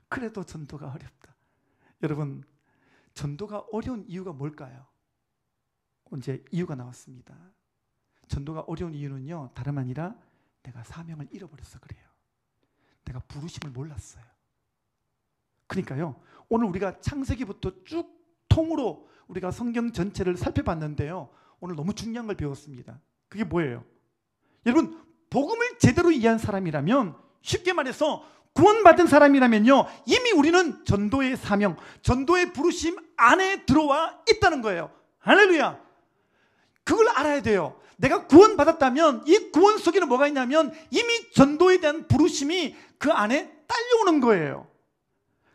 [SPEAKER 1] 그래도 전도가 어렵다. 여러분, 전도가 어려운 이유가 뭘까요? 이제 이유가 나왔습니다. 전도가 어려운 이유는요, 다름 아니라 내가 사명을 잃어버려서 그래요. 내가 부르심을 몰랐어요. 그러니까요, 오늘 우리가 창세기부터 쭉 통으로 우리가 성경 전체를 살펴봤는데요, 오늘 너무 중요한 걸 배웠습니다. 그게 뭐예요? 여러분, 복음을 제대로 이해한 사람이라면, 쉽게 말해서 구원받은 사람이라면요, 이미 우리는 전도의 사명, 전도의 부르심 안에 들어와 있다는 거예요. 할렐루야. 그걸 알아야 돼요. 내가 구원받았다면 이 구원 속에는 뭐가 있냐면 이미 전도에 대한 부르심이 그 안에 딸려오는 거예요.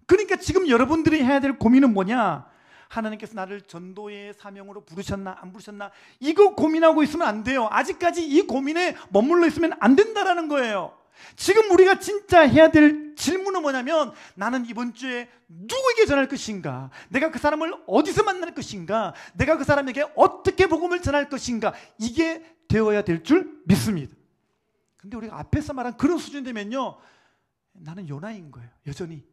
[SPEAKER 1] 그러니까 지금 여러분들이 해야 될 고민은 뭐냐? 하나님께서 나를 전도의 사명으로 부르셨나 안 부르셨나, 이거 고민하고 있으면 안 돼요. 아직까지 이 고민에 머물러 있으면 안 된다라는 거예요. 지금 우리가 진짜 해야 될 질문은 뭐냐면, 나는 이번 주에 누구에게 전할 것인가? 내가 그 사람을 어디서 만날 것인가? 내가 그 사람에게 어떻게 복음을 전할 것인가? 이게 되어야 될 줄 믿습니다. 근데 우리가 앞에서 말한 그런 수준 되면요, 나는 요나인 거예요. 여전히.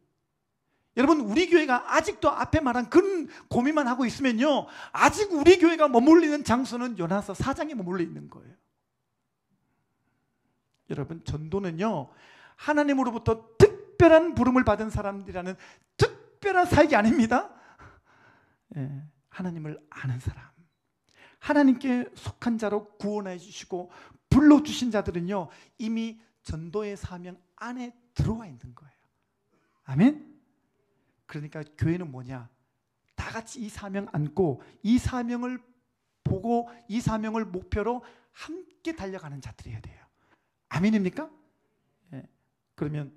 [SPEAKER 1] 여러분, 우리 교회가 아직도 앞에 말한 그런 고민만 하고 있으면요, 아직 우리 교회가 머물러 있는 장소는 요나서 4장에 머물러 있는 거예요. 여러분, 전도는요, 하나님으로부터 특별한 부름을 받은 사람들이라는 특별한 사역이 아닙니다. 하나님을 아는 사람, 하나님께 속한 자로 구원해 주시고 불러주신 자들은요, 이미 전도의 사명 안에 들어와 있는 거예요. 아멘? 그러니까 교회는 뭐냐? 다 같이 이 사명 안고 이 사명을 보고 이 사명을 목표로 함께 달려가는 자들이어야 돼요. 아멘입니까? 그러면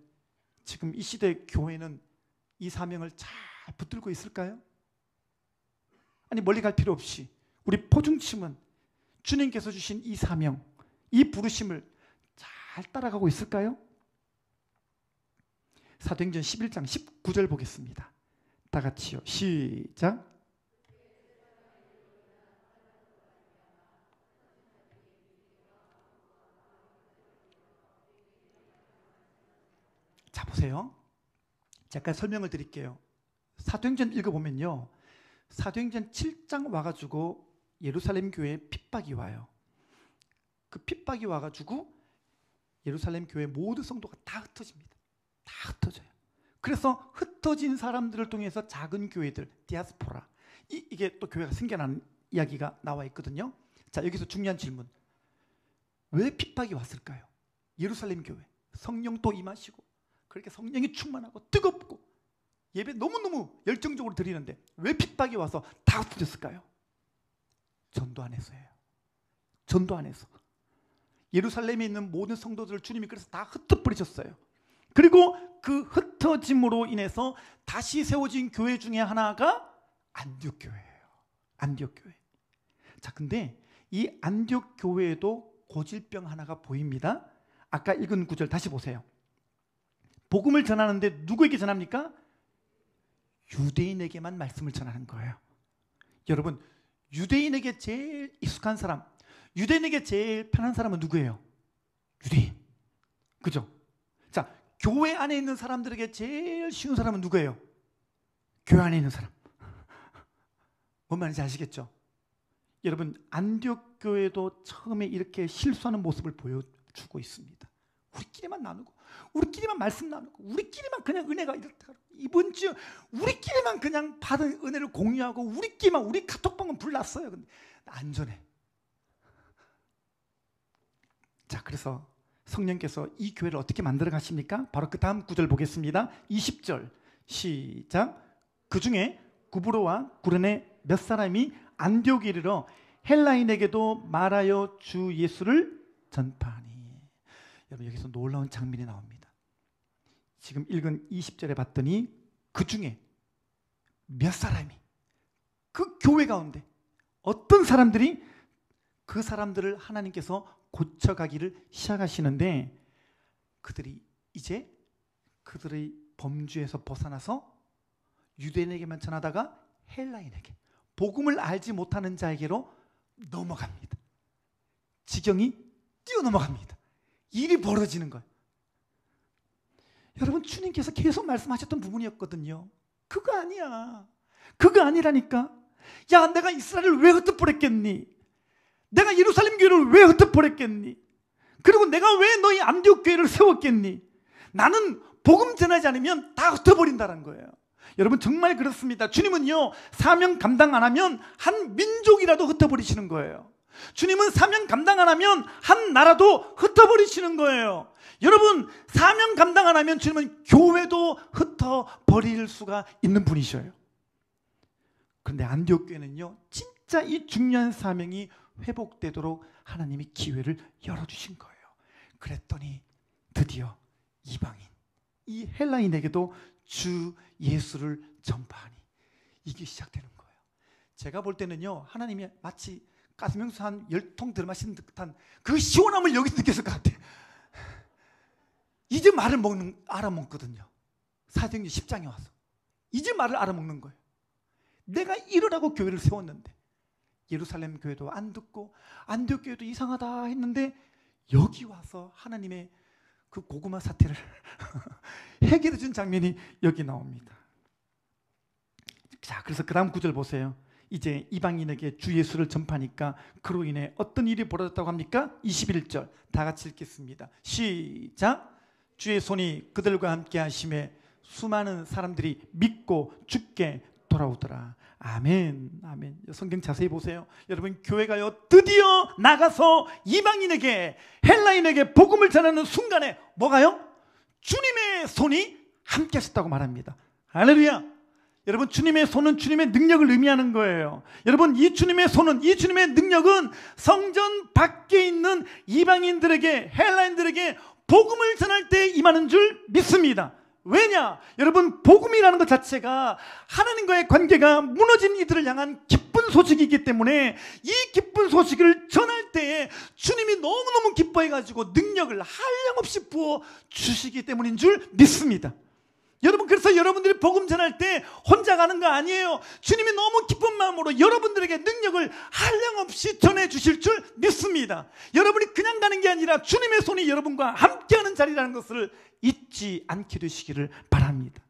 [SPEAKER 1] 지금 이 시대 교회는 이 사명을 잘 붙들고 있을까요? 아니, 멀리 갈 필요 없이 우리 포중침은 주님께서 주신 이 사명, 이 부르심을 잘 따라가고 있을까요? 사도행전 11장 19절 보겠습니다. 다 같이요. 시작. 자, 보세요. 잠깐 설명을 드릴게요. 사도행전 읽어보면요, 사도행전 7장 와가지고 예루살렘 교회에 핍박이 와요. 그 핍박이 와가지고 예루살렘 교회 모든 성도가 다 흩어집니다. 다 흩어져요. 그래서 흩어진 사람들을 통해서 작은 교회들, 디아스포라, 이게 또 교회가 생겨나는 이야기가 나와 있거든요. 자, 여기서 중요한 질문. 왜 핍박이 왔을까요? 예루살렘 교회 성령 또 임하시고 그렇게 성령이 충만하고 뜨겁고 예배 너무너무 열정적으로 드리는데 왜 핍박이 와서 다 흩어졌을까요? 전도 안 해서예요. 전도 안 해서. 예루살렘에 있는 모든 성도들을 주님이 그래서 다 흩어버리셨어요. 그리고 그 흩어짐으로 인해서 다시 세워진 교회 중에 하나가 안디옥 교회예요. 안디옥 교회. 자, 근데 이 안디옥 교회에도 고질병 하나가 보입니다. 아까 읽은 구절 다시 보세요. 복음을 전하는데 누구에게 전합니까? 유대인에게만 말씀을 전하는 거예요. 여러분, 유대인에게 제일 익숙한 사람, 유대인에게 제일 편한 사람은 누구예요? 유대인. 그죠? 자, 교회 안에 있는 사람들에게 제일 쉬운 사람은 누구예요? 교회 안에 있는 사람. 뭔 말인지 아시겠죠? 여러분, 안디옥 교회도 처음에 이렇게 실수하는 모습을 보여주고 있습니다. 우리끼리만 나누고, 우리끼리만 말씀 나누고, 우리끼리만 그냥 은혜가 이렇다. 이번 주 우리끼리만 그냥 받은 은혜를 공유하고, 우리끼리만 우리 카톡방은 불났어요. 근데 안전해. 자, 그래서 성령께서 이 교회를 어떻게 만들어 가십니까? 바로 그 다음 구절 보겠습니다. 20절 시작. 그 중에 구브로와 구레네 몇 사람이 안디옥에 이르러 헬라인에게도 말하여 주 예수를 전파하니. 여러분, 여기서 놀라운 장면이 나옵니다. 지금 읽은 20절에 봤더니 그 중에 몇 사람이, 그 교회 가운데 어떤 사람들이 그 사람들을 하나님께서 고쳐가기를 시작하시는데, 그들이 이제 그들의 범주에서 벗어나서 유대인에게만 전하다가 헬라인에게, 복음을 알지 못하는 자에게로 넘어갑니다. 지경이 뛰어넘어갑니다. 일이 벌어지는 거예요. 여러분, 주님께서 계속 말씀하셨던 부분이었거든요. 그거 아니야. 그거 아니라니까. 야, 내가 이스라엘을 왜 흩어버렸겠니? 내가 예루살렘 교회를 왜 흩어버렸겠니? 그리고 내가 왜 너희 안디옥 교회를 세웠겠니? 나는 복음 전하지 않으면 다 흩어버린다는 거예요. 여러분, 정말 그렇습니다. 주님은요, 사명 감당 안 하면 한 민족이라도 흩어버리시는 거예요. 주님은 사명 감당 안 하면 한 나라도 흩어버리시는 거예요. 여러분, 사명 감당 안 하면 주님은 교회도 흩어버릴 수가 있는 분이셔요. 그런데 안디옥 교회는요, 진짜 이 중요한 사명이 회복되도록 하나님이 기회를 열어주신 거예요. 그랬더니 드디어 이방인, 이 헬라인에게도 주 예수를 전파하니 이게 시작되는 거예요. 제가 볼 때는요, 하나님이 마치 가스명수 한 10통 들마시는 듯한 그 시원함을 여기서 느꼈을 것 같아요. 이제 말을 알아먹거든요. 사도행전 10장에 와서 이제 말을 알아먹는 거예요. 내가 이러라고 교회를 세웠는데, 예루살렘 교회도 안 듣고 안디옥 교회도 이상하다 했는데, 여기 와서 하나님의 그 고구마 사태를 해결해 준 장면이 여기 나옵니다. 자, 그래서 그 다음 구절 보세요. 이제 이방인에게 주 예수를 전파하니까 그로 인해 어떤 일이 벌어졌다고 합니까? 21절 다 같이 읽겠습니다. 시작. 주의 손이 그들과 함께 하심에 수많은 사람들이 믿고 주께 돌아오더라. 아멘, 아멘. 성경 자세히 보세요. 여러분, 교회가요, 드디어 나가서 이방인에게, 헬라인에게 복음을 전하는 순간에 뭐가요? 주님의 손이 함께 하셨다고 말합니다. 할렐루야. 여러분, 주님의 손은 주님의 능력을 의미하는 거예요. 여러분, 이 주님의 손은, 이 주님의 능력은 성전 밖에 있는 이방인들에게, 헬라인들에게 복음을 전할 때 임하는 줄 믿습니다. 왜냐? 여러분, 복음이라는 것 자체가 하나님과의 관계가 무너진 이들을 향한 기쁜 소식이기 때문에, 이 기쁜 소식을 전할 때에 주님이 너무너무 기뻐해가지고 능력을 한량없이 부어 주시기 때문인 줄 믿습니다. 여러분, 그래서 여러분들이 복음 전할 때 혼자 가는 거 아니에요. 주님이 너무 기쁜 마음으로 여러분들에게 능력을 한량없이 전해주실 줄 믿습니다. 여러분이 그냥 가는 게 아니라 주님의 손이 여러분과 함께하는 자리라는 것을 잊지 않게 되시기를 바랍니다.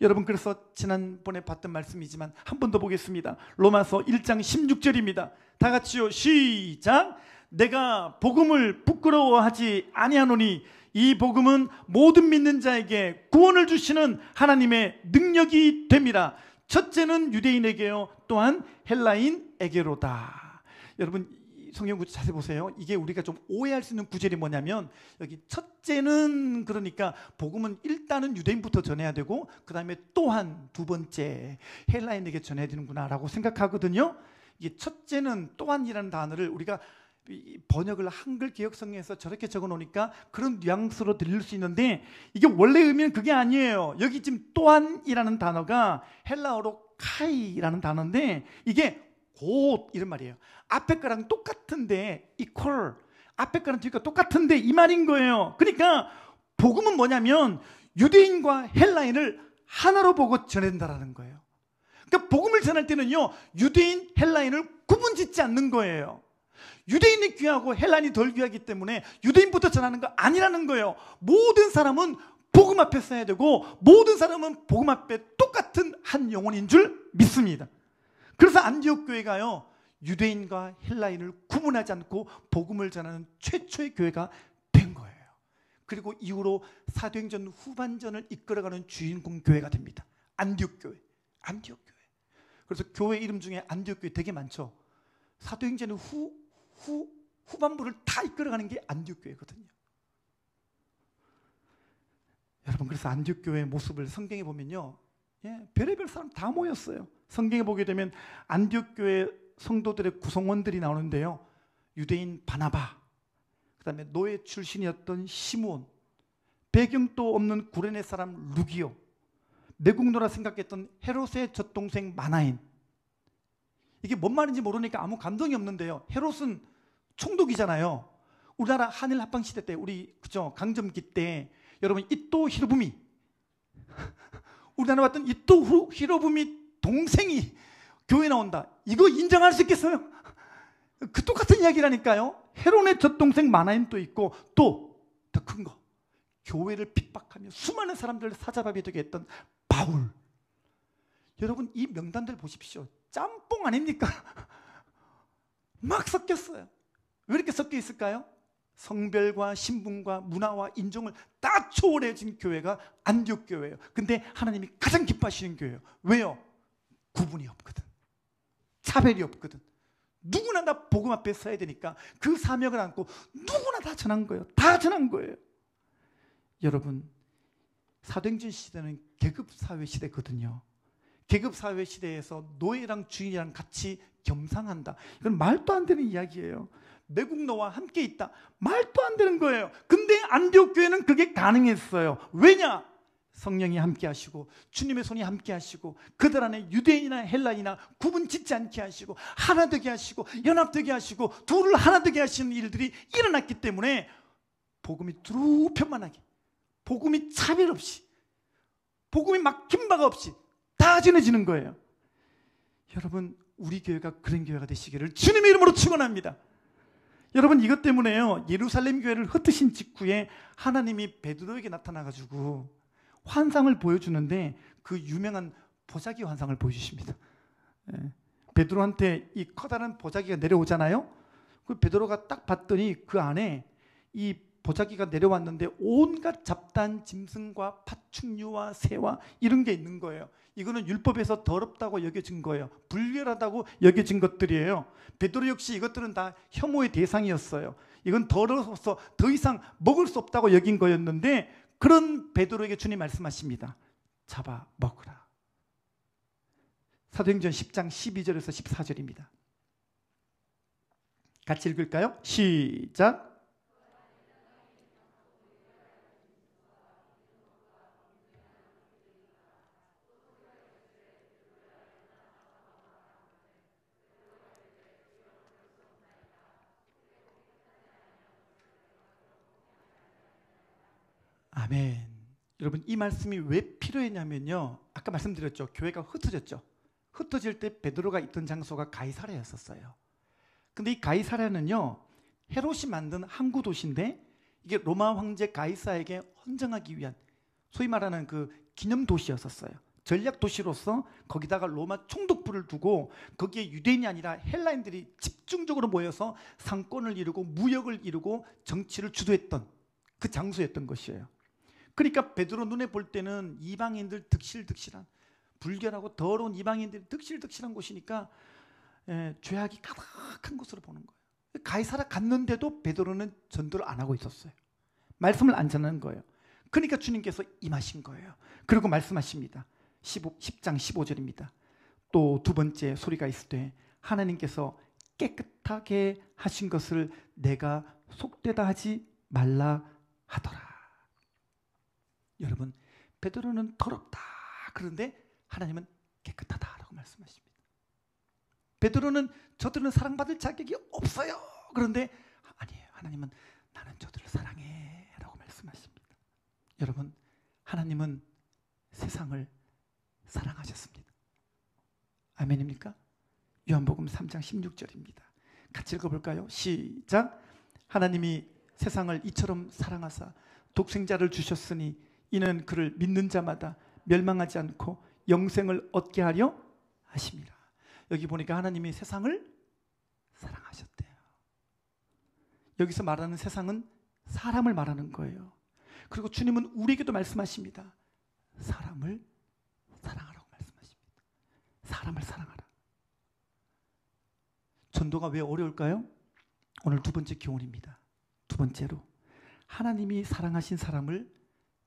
[SPEAKER 1] 여러분, 그래서 지난번에 봤던 말씀이지만 한 번 더 보겠습니다. 로마서 1장 16절입니다. 다 같이요, 시작. 내가 복음을 부끄러워하지 아니하노니 이 복음은 모든 믿는 자에게 구원을 주시는 하나님의 능력이 됨이라. 첫째는 유대인에게요, 또한 헬라인에게로다. 여러분, 성경 구절 자세히 보세요. 이게 우리가 좀 오해할 수 있는 구절이 뭐냐면 여기 첫째는 그러니까 복음은 일단은 유대인부터 전해야 되고 그 다음에 또한 두 번째 헬라인에게 전해야 되는구나 라고 생각하거든요. 이게 첫째는 또한이라는 단어를 우리가 번역을 한글 개역성경에서 저렇게 적어 놓으니까 그런 뉘앙스로 들릴 수 있는데 이게 원래 의미는 그게 아니에요. 여기 지금 또한이라는 단어가 헬라어로 카이라는 단어인데 이게 곧 이런 말이에요. 앞에 거랑 똑같은데 equal, 앞에 거랑 뒤가 똑같은데 이 말인 거예요. 그러니까 복음은 뭐냐면 유대인과 헬라인을 하나로 보고 전한다라는 거예요. 그러니까 복음을 전할 때는요 유대인, 헬라인을 구분짓지 않는 거예요. 유대인이 귀하고 헬라인이 덜 귀하기 때문에 유대인부터 전하는 거 아니라는 거예요. 모든 사람은 복음 앞에 서야 되고 모든 사람은 복음 앞에 똑같은 한 영혼인 줄 믿습니다. 그래서 안디옥 교회가요 유대인과 헬라인을 구분하지 않고 복음을 전하는 최초의 교회가 된 거예요. 그리고 이후로 사도행전 후반전을 이끌어가는 주인공 교회가 됩니다. 안디옥 교회. 안디옥 교회. 그래서 교회 이름 중에 안디옥 교회 되게 많죠. 사도행전의 후반부를 다 이끌어가는 게 안디옥 교회거든요. 여러분 그래서 안디옥 교회의 모습을 성경에 보면요 별의별 사람 다 모였어요. 성경에 보게 되면 안디옥 교회 성도들의 구성원들이 나오는데요 유대인 바나바, 그 다음에 노예 출신이었던 시므온, 배경도 없는 구레네 사람 루기오, 매국노라 생각했던 헤롯의 젖동생 마나인. 이게 뭔 말인지 모르니까 아무 감동이 없는데요 헤롯은 총독이잖아요. 우리나라 한일 합방 시대 때 우리 그죠 강점기 때 여러분 이토 히로부미 우리나라 왔던 이토 히로부미 동생이 교회 나온다. 이거 인정할 수 있겠어요? 그 똑같은 이야기라니까요. 헤롯의 젖동생 마나임도 있고 또 더 큰 거 교회를 핍박하며 수많은 사람들을 사자밥이 되게 했던 바울. 여러분 이 명단들 보십시오. 짬뽕 아닙니까? 막 섞였어요. 왜 이렇게 섞여 있을까요? 성별과 신분과 문화와 인종을 다 초월해진 교회가 안디옥 교회예요. 근데 하나님이 가장 기뻐하시는 교회예요. 왜요? 구분이 없거든. 차별이 없거든. 누구나 다 복음 앞에 서야 되니까 그 사명을 안고 누구나 다 전한 거예요. 다 전한 거예요. 여러분 사도행전 시대는 계급사회 시대거든요. 계급사회 시대에서 노예랑 주인이랑 같이 겸상한다. 이건 말도 안 되는 이야기예요. 매국노와 함께 있다. 말도 안 되는 거예요. 근데 안디옥 교회는 그게 가능했어요. 왜냐? 성령이 함께 하시고 주님의 손이 함께 하시고 그들 안에 유대인이나 헬라인이나 구분 짓지 않게 하시고 하나 되게 하시고 연합되게 하시고 둘을 하나 되게 하시는 일들이 일어났기 때문에 복음이 두루 편만하게, 복음이 차별 없이, 복음이 막힌 바가 없이 다 전해지는 거예요. 여러분 우리 교회가 그런 교회가 되시기를 주님의 이름으로 축원합니다. 여러분 이것 때문에요 예루살렘 교회를 흩으신 직후에 하나님이 베드로에게 나타나가지고 환상을 보여주는데 그 유명한 보자기 환상을 보여주십니다. 베드로한테 이 커다란 보자기가 내려오잖아요. 그 베드로가 딱 봤더니 그 안에 이 보자기가 내려왔는데 온갖 잡다한 짐승과 파충류와 새와 이런 게 있는 거예요. 이거는 율법에서 더럽다고 여겨진 거예요. 불결하다고 여겨진 것들이에요. 베드로 역시 이것들은 다 혐오의 대상이었어요. 이건 더러워서 더 이상 먹을 수 없다고 여긴 거였는데 그런 베드로에게 주님 말씀하십니다. 잡아 먹으라. 사도행전 10장 12절에서 14절입니다. 같이 읽을까요? 시작. 아멘. 여러분 이 말씀이 왜 필요했냐면요 아까 말씀드렸죠. 교회가 흩어졌죠. 흩어질 때 베드로가 있던 장소가 가이사랴였었어요. 근데 이 가이사랴는요 헤롯이 만든 항구 도시인데 이게 로마 황제 가이사에게 헌정하기 위한 소위 말하는 그 기념 도시였었어요. 전략 도시로서 거기다가 로마 총독부를 두고 거기에 유대인이 아니라 헬라인들이 집중적으로 모여서 상권을 이루고 무역을 이루고 정치를 주도했던 그 장소였던 것이에요. 그러니까 베드로 눈에 볼 때는 이방인들 득실득실한 불결하고 더러운 이방인들이 득실득실한 곳이니까 죄악이 가득한 곳으로 보는 거예요. 가이사라 갔는데도 베드로는 전도를 안 하고 있었어요. 말씀을 안 전하는 거예요. 그러니까 주님께서 임하신 거예요. 그리고 말씀하십니다. 10장 15절입니다. 또 두 번째 소리가 있을 때 하나님께서 깨끗하게 하신 것을 내가 속되다 하지 말라 하더라. 여러분, 베드로는 더럽다 그런데 하나님은 깨끗하다라고 말씀하십니다. 베드로는 저들은 사랑받을 자격이 없어요. 그런데 아니에요. 하나님은 나는 저들을 사랑해 라고 말씀하십니다. 여러분, 하나님은 세상을 사랑하셨습니다. 아멘입니까? 요한복음 3장 16절입니다. 같이 읽어볼까요? 시작. 하나님이 세상을 이처럼 사랑하사 독생자를 주셨으니 이는 그를 믿는 자마다 멸망하지 않고 영생을 얻게 하려 하심이라. 여기 보니까 하나님이 세상을 사랑하셨대요. 여기서 말하는 세상은 사람을 말하는 거예요. 그리고 주님은 우리에게도 말씀하십니다. 사람을 사랑하라고 말씀하십니다. 사람을 사랑하라. 전도가 왜 어려울까요? 오늘 두 번째 교훈입니다. 두 번째로 하나님이 사랑하신 사람을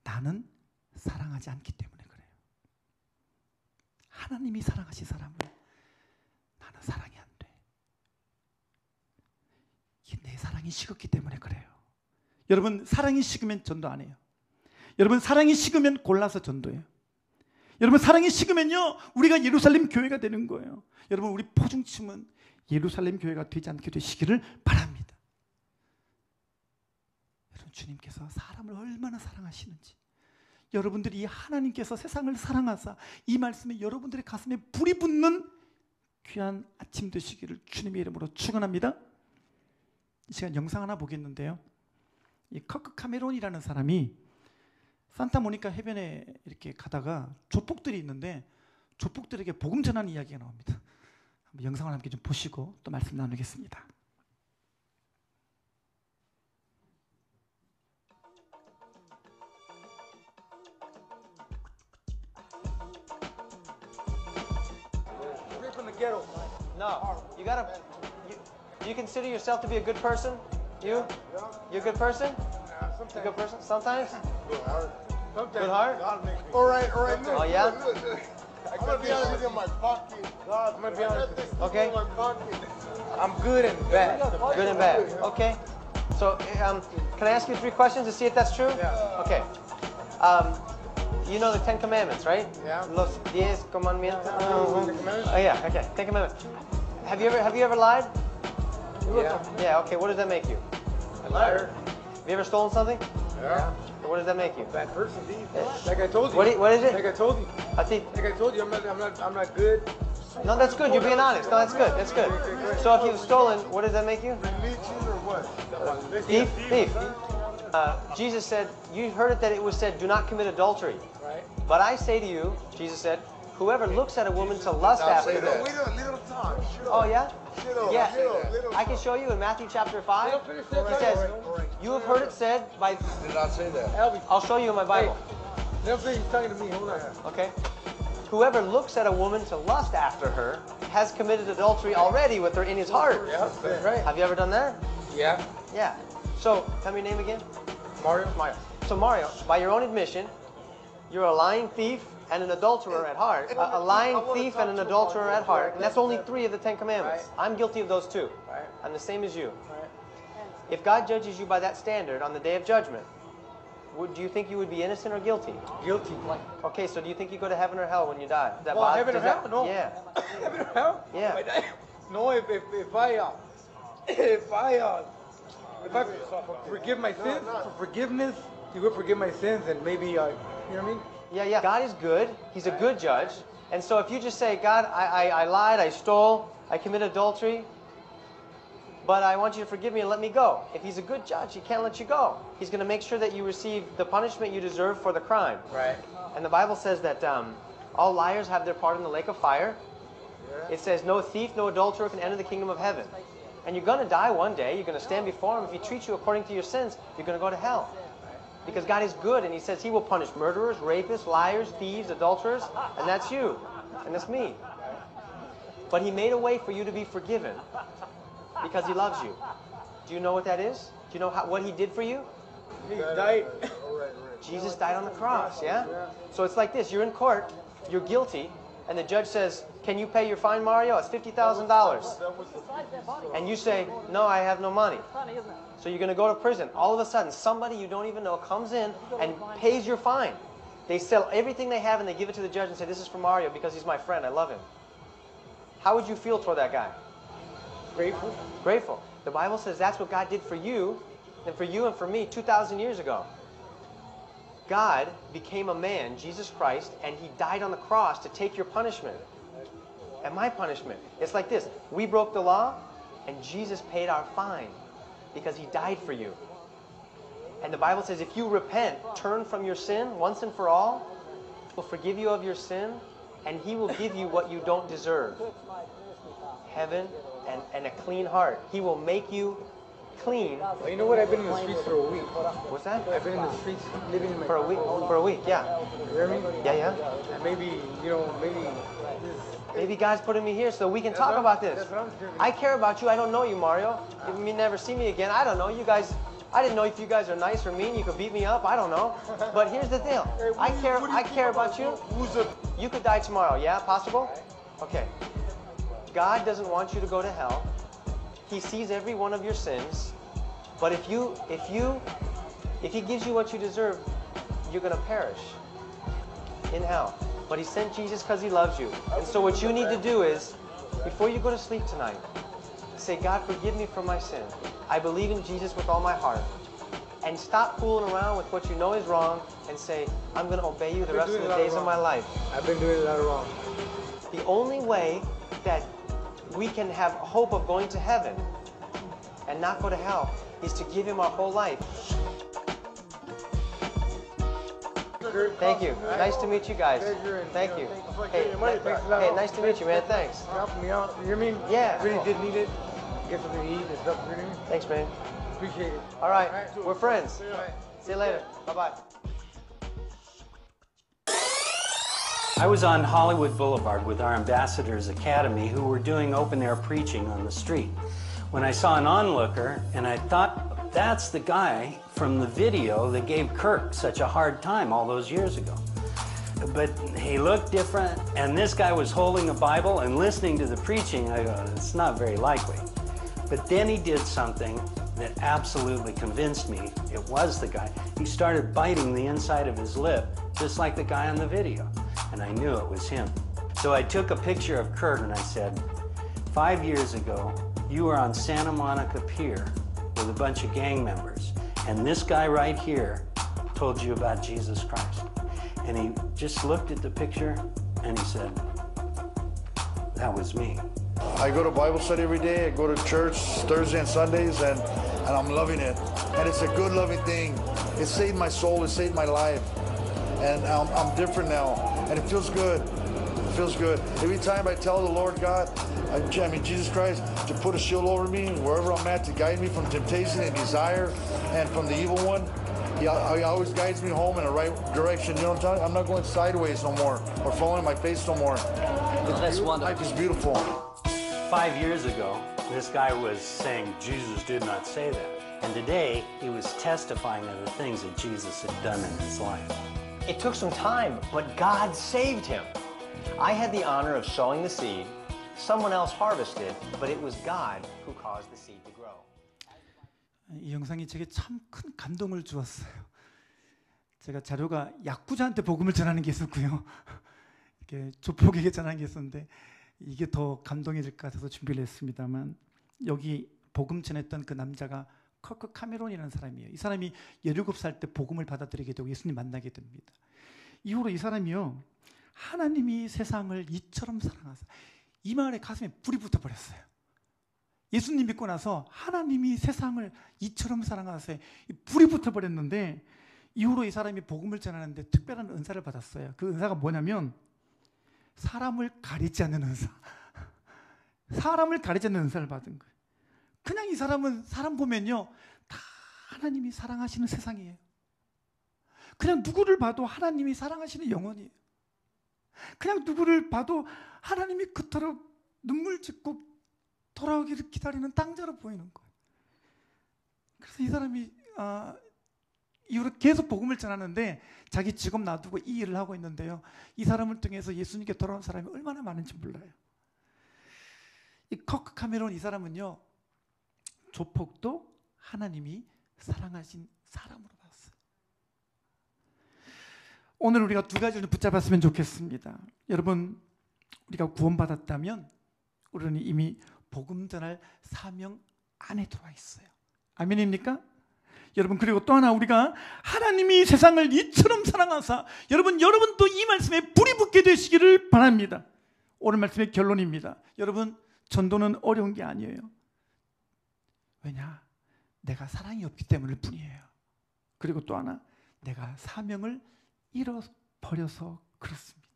[SPEAKER 1] 나는 사랑하지 않기 때문에 그래요. 하나님이 사랑하신 사람을 나는 사랑이 안 돼. 이게 내 사랑이 식었기 때문에 그래요. 여러분, 사랑이 식으면 전도 안 해요. 여러분, 사랑이 식으면 골라서 전도해요. 여러분, 사랑이 식으면요 우리가 예루살렘 교회가 되는 거예요. 여러분, 우리 포중침은 예루살렘 교회가 되지 않게 되시기를 바랍니다. 여러분, 주님께서 사람을 얼마나 사랑하시는지, 여러분들이 하나님께서 세상을 사랑하사 이 말씀에 여러분들의 가슴에 불이 붙는 귀한 아침 되시기를 주님의 이름으로 축원합니다. 이 시간 영상 하나 보겠는데요. 이 커크 카메론이라는 사람이 산타모니카 해변에 이렇게 가다가 조폭들이 있는데 조폭들에게 복음 전하는 이야기가 나옵니다. 한번 영상을 함께 좀 보시고 또 말씀 나누겠습니다.
[SPEAKER 2] No, you gotta. You consider yourself to be a good person? You? You're a good person? You a good person? Sometimes? Good heart?
[SPEAKER 3] All right, look.
[SPEAKER 2] Oh, yeah?
[SPEAKER 3] Look. I'm gonna be honest with you in my pocket. I'm gonna be honest with you.
[SPEAKER 2] Okay.
[SPEAKER 3] In my pocket.
[SPEAKER 2] I'm good and bad. Good and bad. Okay. So, can I ask you 3 questions to see if that's true?
[SPEAKER 3] Yeah.
[SPEAKER 2] Okay. You know the 10 Commandments, right?
[SPEAKER 3] Yeah.
[SPEAKER 2] Los 10 Commandments.
[SPEAKER 3] Commandments?
[SPEAKER 2] Oh yeah. Okay. 10 Commandments. Have you ever lied?
[SPEAKER 3] Yeah.
[SPEAKER 2] Yeah. Okay. What does that make you?
[SPEAKER 3] A liar.
[SPEAKER 2] Have you ever stolen something?
[SPEAKER 3] Yeah.
[SPEAKER 2] What does that make you?
[SPEAKER 3] Bad person, like I told you.
[SPEAKER 2] What is it?
[SPEAKER 3] Like I told you.
[SPEAKER 2] I think.
[SPEAKER 3] Like I told you, I'm not good.
[SPEAKER 2] No, that's good. You're being honest. No, that's good. That's good. So if you've stolen, what does that make you?
[SPEAKER 3] Religion or what?
[SPEAKER 2] Thief. Thief. Jesus said, you heard it that it was said, do not commit adultery.
[SPEAKER 3] Right.
[SPEAKER 2] But I say to you, Jesus said, whoever looks at a woman to lust after her.
[SPEAKER 3] Wait a little time.
[SPEAKER 2] Oh yeah? Yeah.
[SPEAKER 3] Little
[SPEAKER 2] I can show you in Matthew chapter 5. It says, you have heard it said by...
[SPEAKER 3] Did not say that.
[SPEAKER 2] I'll show you in my Bible.
[SPEAKER 3] Never say he's talking to me. Hold on.
[SPEAKER 2] Okay? Whoever looks at a woman to lust after her has committed adultery already with her in his heart.
[SPEAKER 3] Yeah, that's right.
[SPEAKER 2] Have you ever done that?
[SPEAKER 3] Yeah.
[SPEAKER 2] Yeah. So, tell me your name again.
[SPEAKER 3] Mario.
[SPEAKER 2] Mario. So Mario, by your own admission, you're a lying thief and an adulterer at heart. A lying thief and an adulterer at heart. And that's only 3 of the 10 Commandments. I'm guilty of those 2.
[SPEAKER 3] Right.
[SPEAKER 2] I'm the same as you.
[SPEAKER 3] Right.
[SPEAKER 2] If God judges you by that standard on the day of judgment, do you think you would be innocent or guilty?
[SPEAKER 3] Guilty.
[SPEAKER 2] Okay, so do you think you go to heaven or hell when you die? Does that
[SPEAKER 3] Well,
[SPEAKER 2] bother-
[SPEAKER 3] heaven or
[SPEAKER 2] does that-
[SPEAKER 3] hell? No.
[SPEAKER 2] Yeah.
[SPEAKER 3] Heaven or hell?
[SPEAKER 2] Yeah.
[SPEAKER 3] No, if I forgive my sins, for forgiveness, He will forgive my sins, and maybe, you know what I mean?
[SPEAKER 2] Yeah. God is good. He's a good judge. And so if you just say, God, I lied, I stole, I committed adultery, but I want you to forgive me and let me go. If He's a good judge, He can't let you go. He's going to make sure that you receive the punishment you deserve for the crime.
[SPEAKER 3] Right.
[SPEAKER 2] And the Bible says that all liars have their part in the lake of fire. It says no thief, no adulterer can enter the kingdom of heaven. And you're going to die one day. You're going to stand before Him. If He treats you according to your sins, you're going to go to hell. Because God is good, and He says He will punish murderers, rapists, liars, thieves, adulterers, and that's you, and that's me. But He made a way for you to be forgiven. because he loves you. Do you know what that is? Do you know what he did for you?
[SPEAKER 3] He died.
[SPEAKER 2] Jesus died on the cross, yeah? So it's like this. You're in court, you're guilty, and the judge says, can you pay your fine, Mario? It's $50,000. And you say, no, I have no money. So you're going to go to prison. All of a sudden, somebody you don't even know comes in and pays your fine. They sell everything they have and they give it to the judge and say, this is for Mario because he's my friend. I love him. How would you feel toward that guy?
[SPEAKER 3] Grateful.
[SPEAKER 2] Grateful. The Bible says that's what God did for you and for me 2,000 years ago. God became a man, Jesus Christ, and he died on the cross to take your punishment and my punishment. It's like this. We broke the law, and Jesus paid our fine because he died for you. And the Bible says if you repent, turn from your sin once and for all, he will forgive you of your sin, and he will give you what you don't deserve. Heaven and a clean heart. He will make you clean.
[SPEAKER 3] Well, you know what? I've been in the streets for a week.
[SPEAKER 2] What's that?
[SPEAKER 3] I've been in the streets living in my
[SPEAKER 2] For a week, yeah.
[SPEAKER 3] You hear me?
[SPEAKER 2] Yeah.
[SPEAKER 3] And maybe, you know,
[SPEAKER 2] Maybe God's putting me here so we can talk about this.
[SPEAKER 3] That's what I'm doing.
[SPEAKER 2] I care about you. I don't know you, Mario. You may never see me again. I don't know. You guys, I didn't know if you guys are nice or mean. You could beat me up. I don't know. But here's the deal. I care about you. You could die tomorrow. Yeah, possible? Okay. God doesn't want you to go to hell. He sees every one of your sins. But if he gives you what you deserve, you're going to perish in hell. But he sent Jesus because he loves you. And so what you need to do is, before you go to sleep tonight, say, God, forgive me for my sin. I believe in Jesus with all my heart. And stop fooling around with what you know is wrong and say, I'm going to obey you the rest of the days of my life.
[SPEAKER 3] I've been doing a lot of wrong.
[SPEAKER 2] The only way that we can have hope of going to heaven and not go to hell is to give him our whole life. Thank you. Nice to meet you guys. Thank you. Hey, nice to meet you, man. Thanks.
[SPEAKER 3] Helping me out. You know what I mean?
[SPEAKER 2] Yeah.
[SPEAKER 3] I really did need it. Get something to eat and stuff. You know what I mean?
[SPEAKER 2] Thanks, man.
[SPEAKER 3] Appreciate it.
[SPEAKER 2] All right. We're friends. See you later. Bye-bye.
[SPEAKER 4] I was on Hollywood Boulevard with our Ambassadors Academy who were doing open-air preaching on the street when I saw an onlooker, and I thought, that's the guy from the video that gave Kirk such a hard time all those years ago. But he looked different, and this guy was holding a Bible and listening to the preaching. I go, it's not very likely. But then he did something that absolutely convinced me it was the guy. He started biting the inside of his lip, just like the guy on the video. And I knew it was him. So I took a picture of Kurt and I said, 5 years ago, you were on Santa Monica Pier with a bunch of gang members. And this guy right here told you about Jesus Christ. And he just looked at the picture and he said, that was me.
[SPEAKER 5] I go to Bible study every day. I go to church Thursday and Sundays, and I'm loving it. And it's a good, loving thing. It saved my soul. It saved my life. And I'm different now, and it feels good. It feels good. Every time I tell the Lord God, I mean Jesus Christ, to put a shield over me wherever I'm at, to guide me from temptation and desire and from the evil one. He always guides me home in the right direction. You know what I'm talking? I'm not going sideways no more or falling on my face no more.
[SPEAKER 4] That's wonderful.
[SPEAKER 5] Life is beautiful.
[SPEAKER 4] 5 years ago, this guy was saying Jesus did not say that. And today, he was testifying to the things that Jesus had done in his life.
[SPEAKER 2] It took some time, but God saved him. I had the honor of sowing the seed. Someone else harvested, but it was God who caused the seed to grow.
[SPEAKER 1] 이 영상이 제게 참 큰 감동을 주었어요. 제가 자료가 야쿠자한테 복음을 전하는 게 있었고요. 이렇게 조폭에게 전하는 게 있었는데 이게 더 감동해질 것 같아서 준비를 했습니다만, 여기 복음 전했던 그 남자가 커크 카메론이라는 사람이에요. 이 사람이 17살 때 복음을 받아들이게 되고 예수님 만나게 됩니다. 이후로 이 사람이요, 하나님이 세상을 이처럼 사랑하사, 이 말에 가슴에 불이 붙어버렸어요. 예수님 믿고 나서 하나님이 세상을 이처럼 사랑하사 불이 붙어버렸는데, 이후로 이 사람이 복음을 전하는데 특별한 은사를 받았어요. 그 은사가 뭐냐면 사람을 가리지 않는 은사. 사람을 가리지 않는 은사를 받은 거예요. 그냥 이 사람은 사람 보면요, 다 하나님이 사랑하시는 세상이에요. 그냥 누구를 봐도 하나님이 사랑하시는 영혼이에요. 그냥 누구를 봐도 하나님이 그토록 눈물 짓고 돌아오기를 기다리는 땅자로 보이는 거예요. 그래서 이 사람이 이후로 계속 복음을 전하는데 자기 직업 놔두고 이 일을 하고 있는데요. 이 사람을 통해서 예수님께 돌아온 사람이 얼마나 많은지 몰라요. 이 커크 카메론 이 사람은요, 조폭도 하나님이 사랑하신 사람으로 봤어요. 오늘 우리가 두 가지를 붙잡았으면 좋겠습니다. 여러분, 우리가 구원받았다면 우리는 이미 복음 전할 사명 안에 들어와 있어요. 아멘입니까? 여러분, 그리고 또 하나, 우리가 하나님이 세상을 이처럼 사랑하사, 여러분도 이 말씀에 불이 붙게 되시기를 바랍니다. 오늘 말씀의 결론입니다. 여러분, 전도는 어려운 게 아니에요. 왜냐? 내가 사랑이 없기 때문일 뿐이에요. 그리고 또 하나, 내가 사명을 잃어버려서 그렇습니다.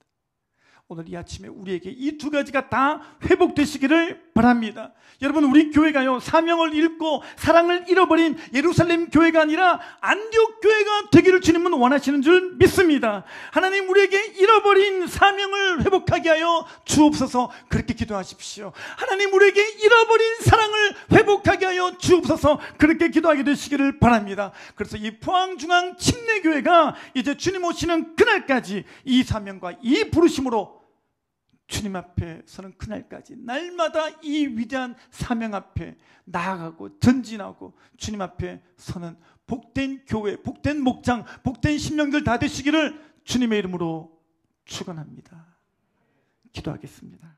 [SPEAKER 1] 오늘 이 아침에 우리에게 이 두 가지가 다 회복되시기를 바랍니다. 여러분, 우리 교회가요, 사명을 잃고 사랑을 잃어버린 예루살렘 교회가 아니라 안디옥 교회가 되기를 주님은 원하시는 줄 믿습니다. 하나님, 우리에게 잃어버린 사명을 회복하게 하여 주옵소서. 그렇게 기도하십시오. 하나님, 우리에게 잃어버린 사랑을 회복하게 하여 주옵소서. 그렇게 기도하게 되시기를 바랍니다. 그래서 이 포항중앙 침례교회가 이제 주님 오시는 그날까지 이 사명과 이 부르심으로 주님 앞에 서는 그날까지 날마다 이 위대한 사명 앞에 나아가고 전진하고 주님 앞에 서는 복된 교회, 복된 목장, 복된 심령들 다 되시기를 주님의 이름으로 축원합니다. 기도하겠습니다.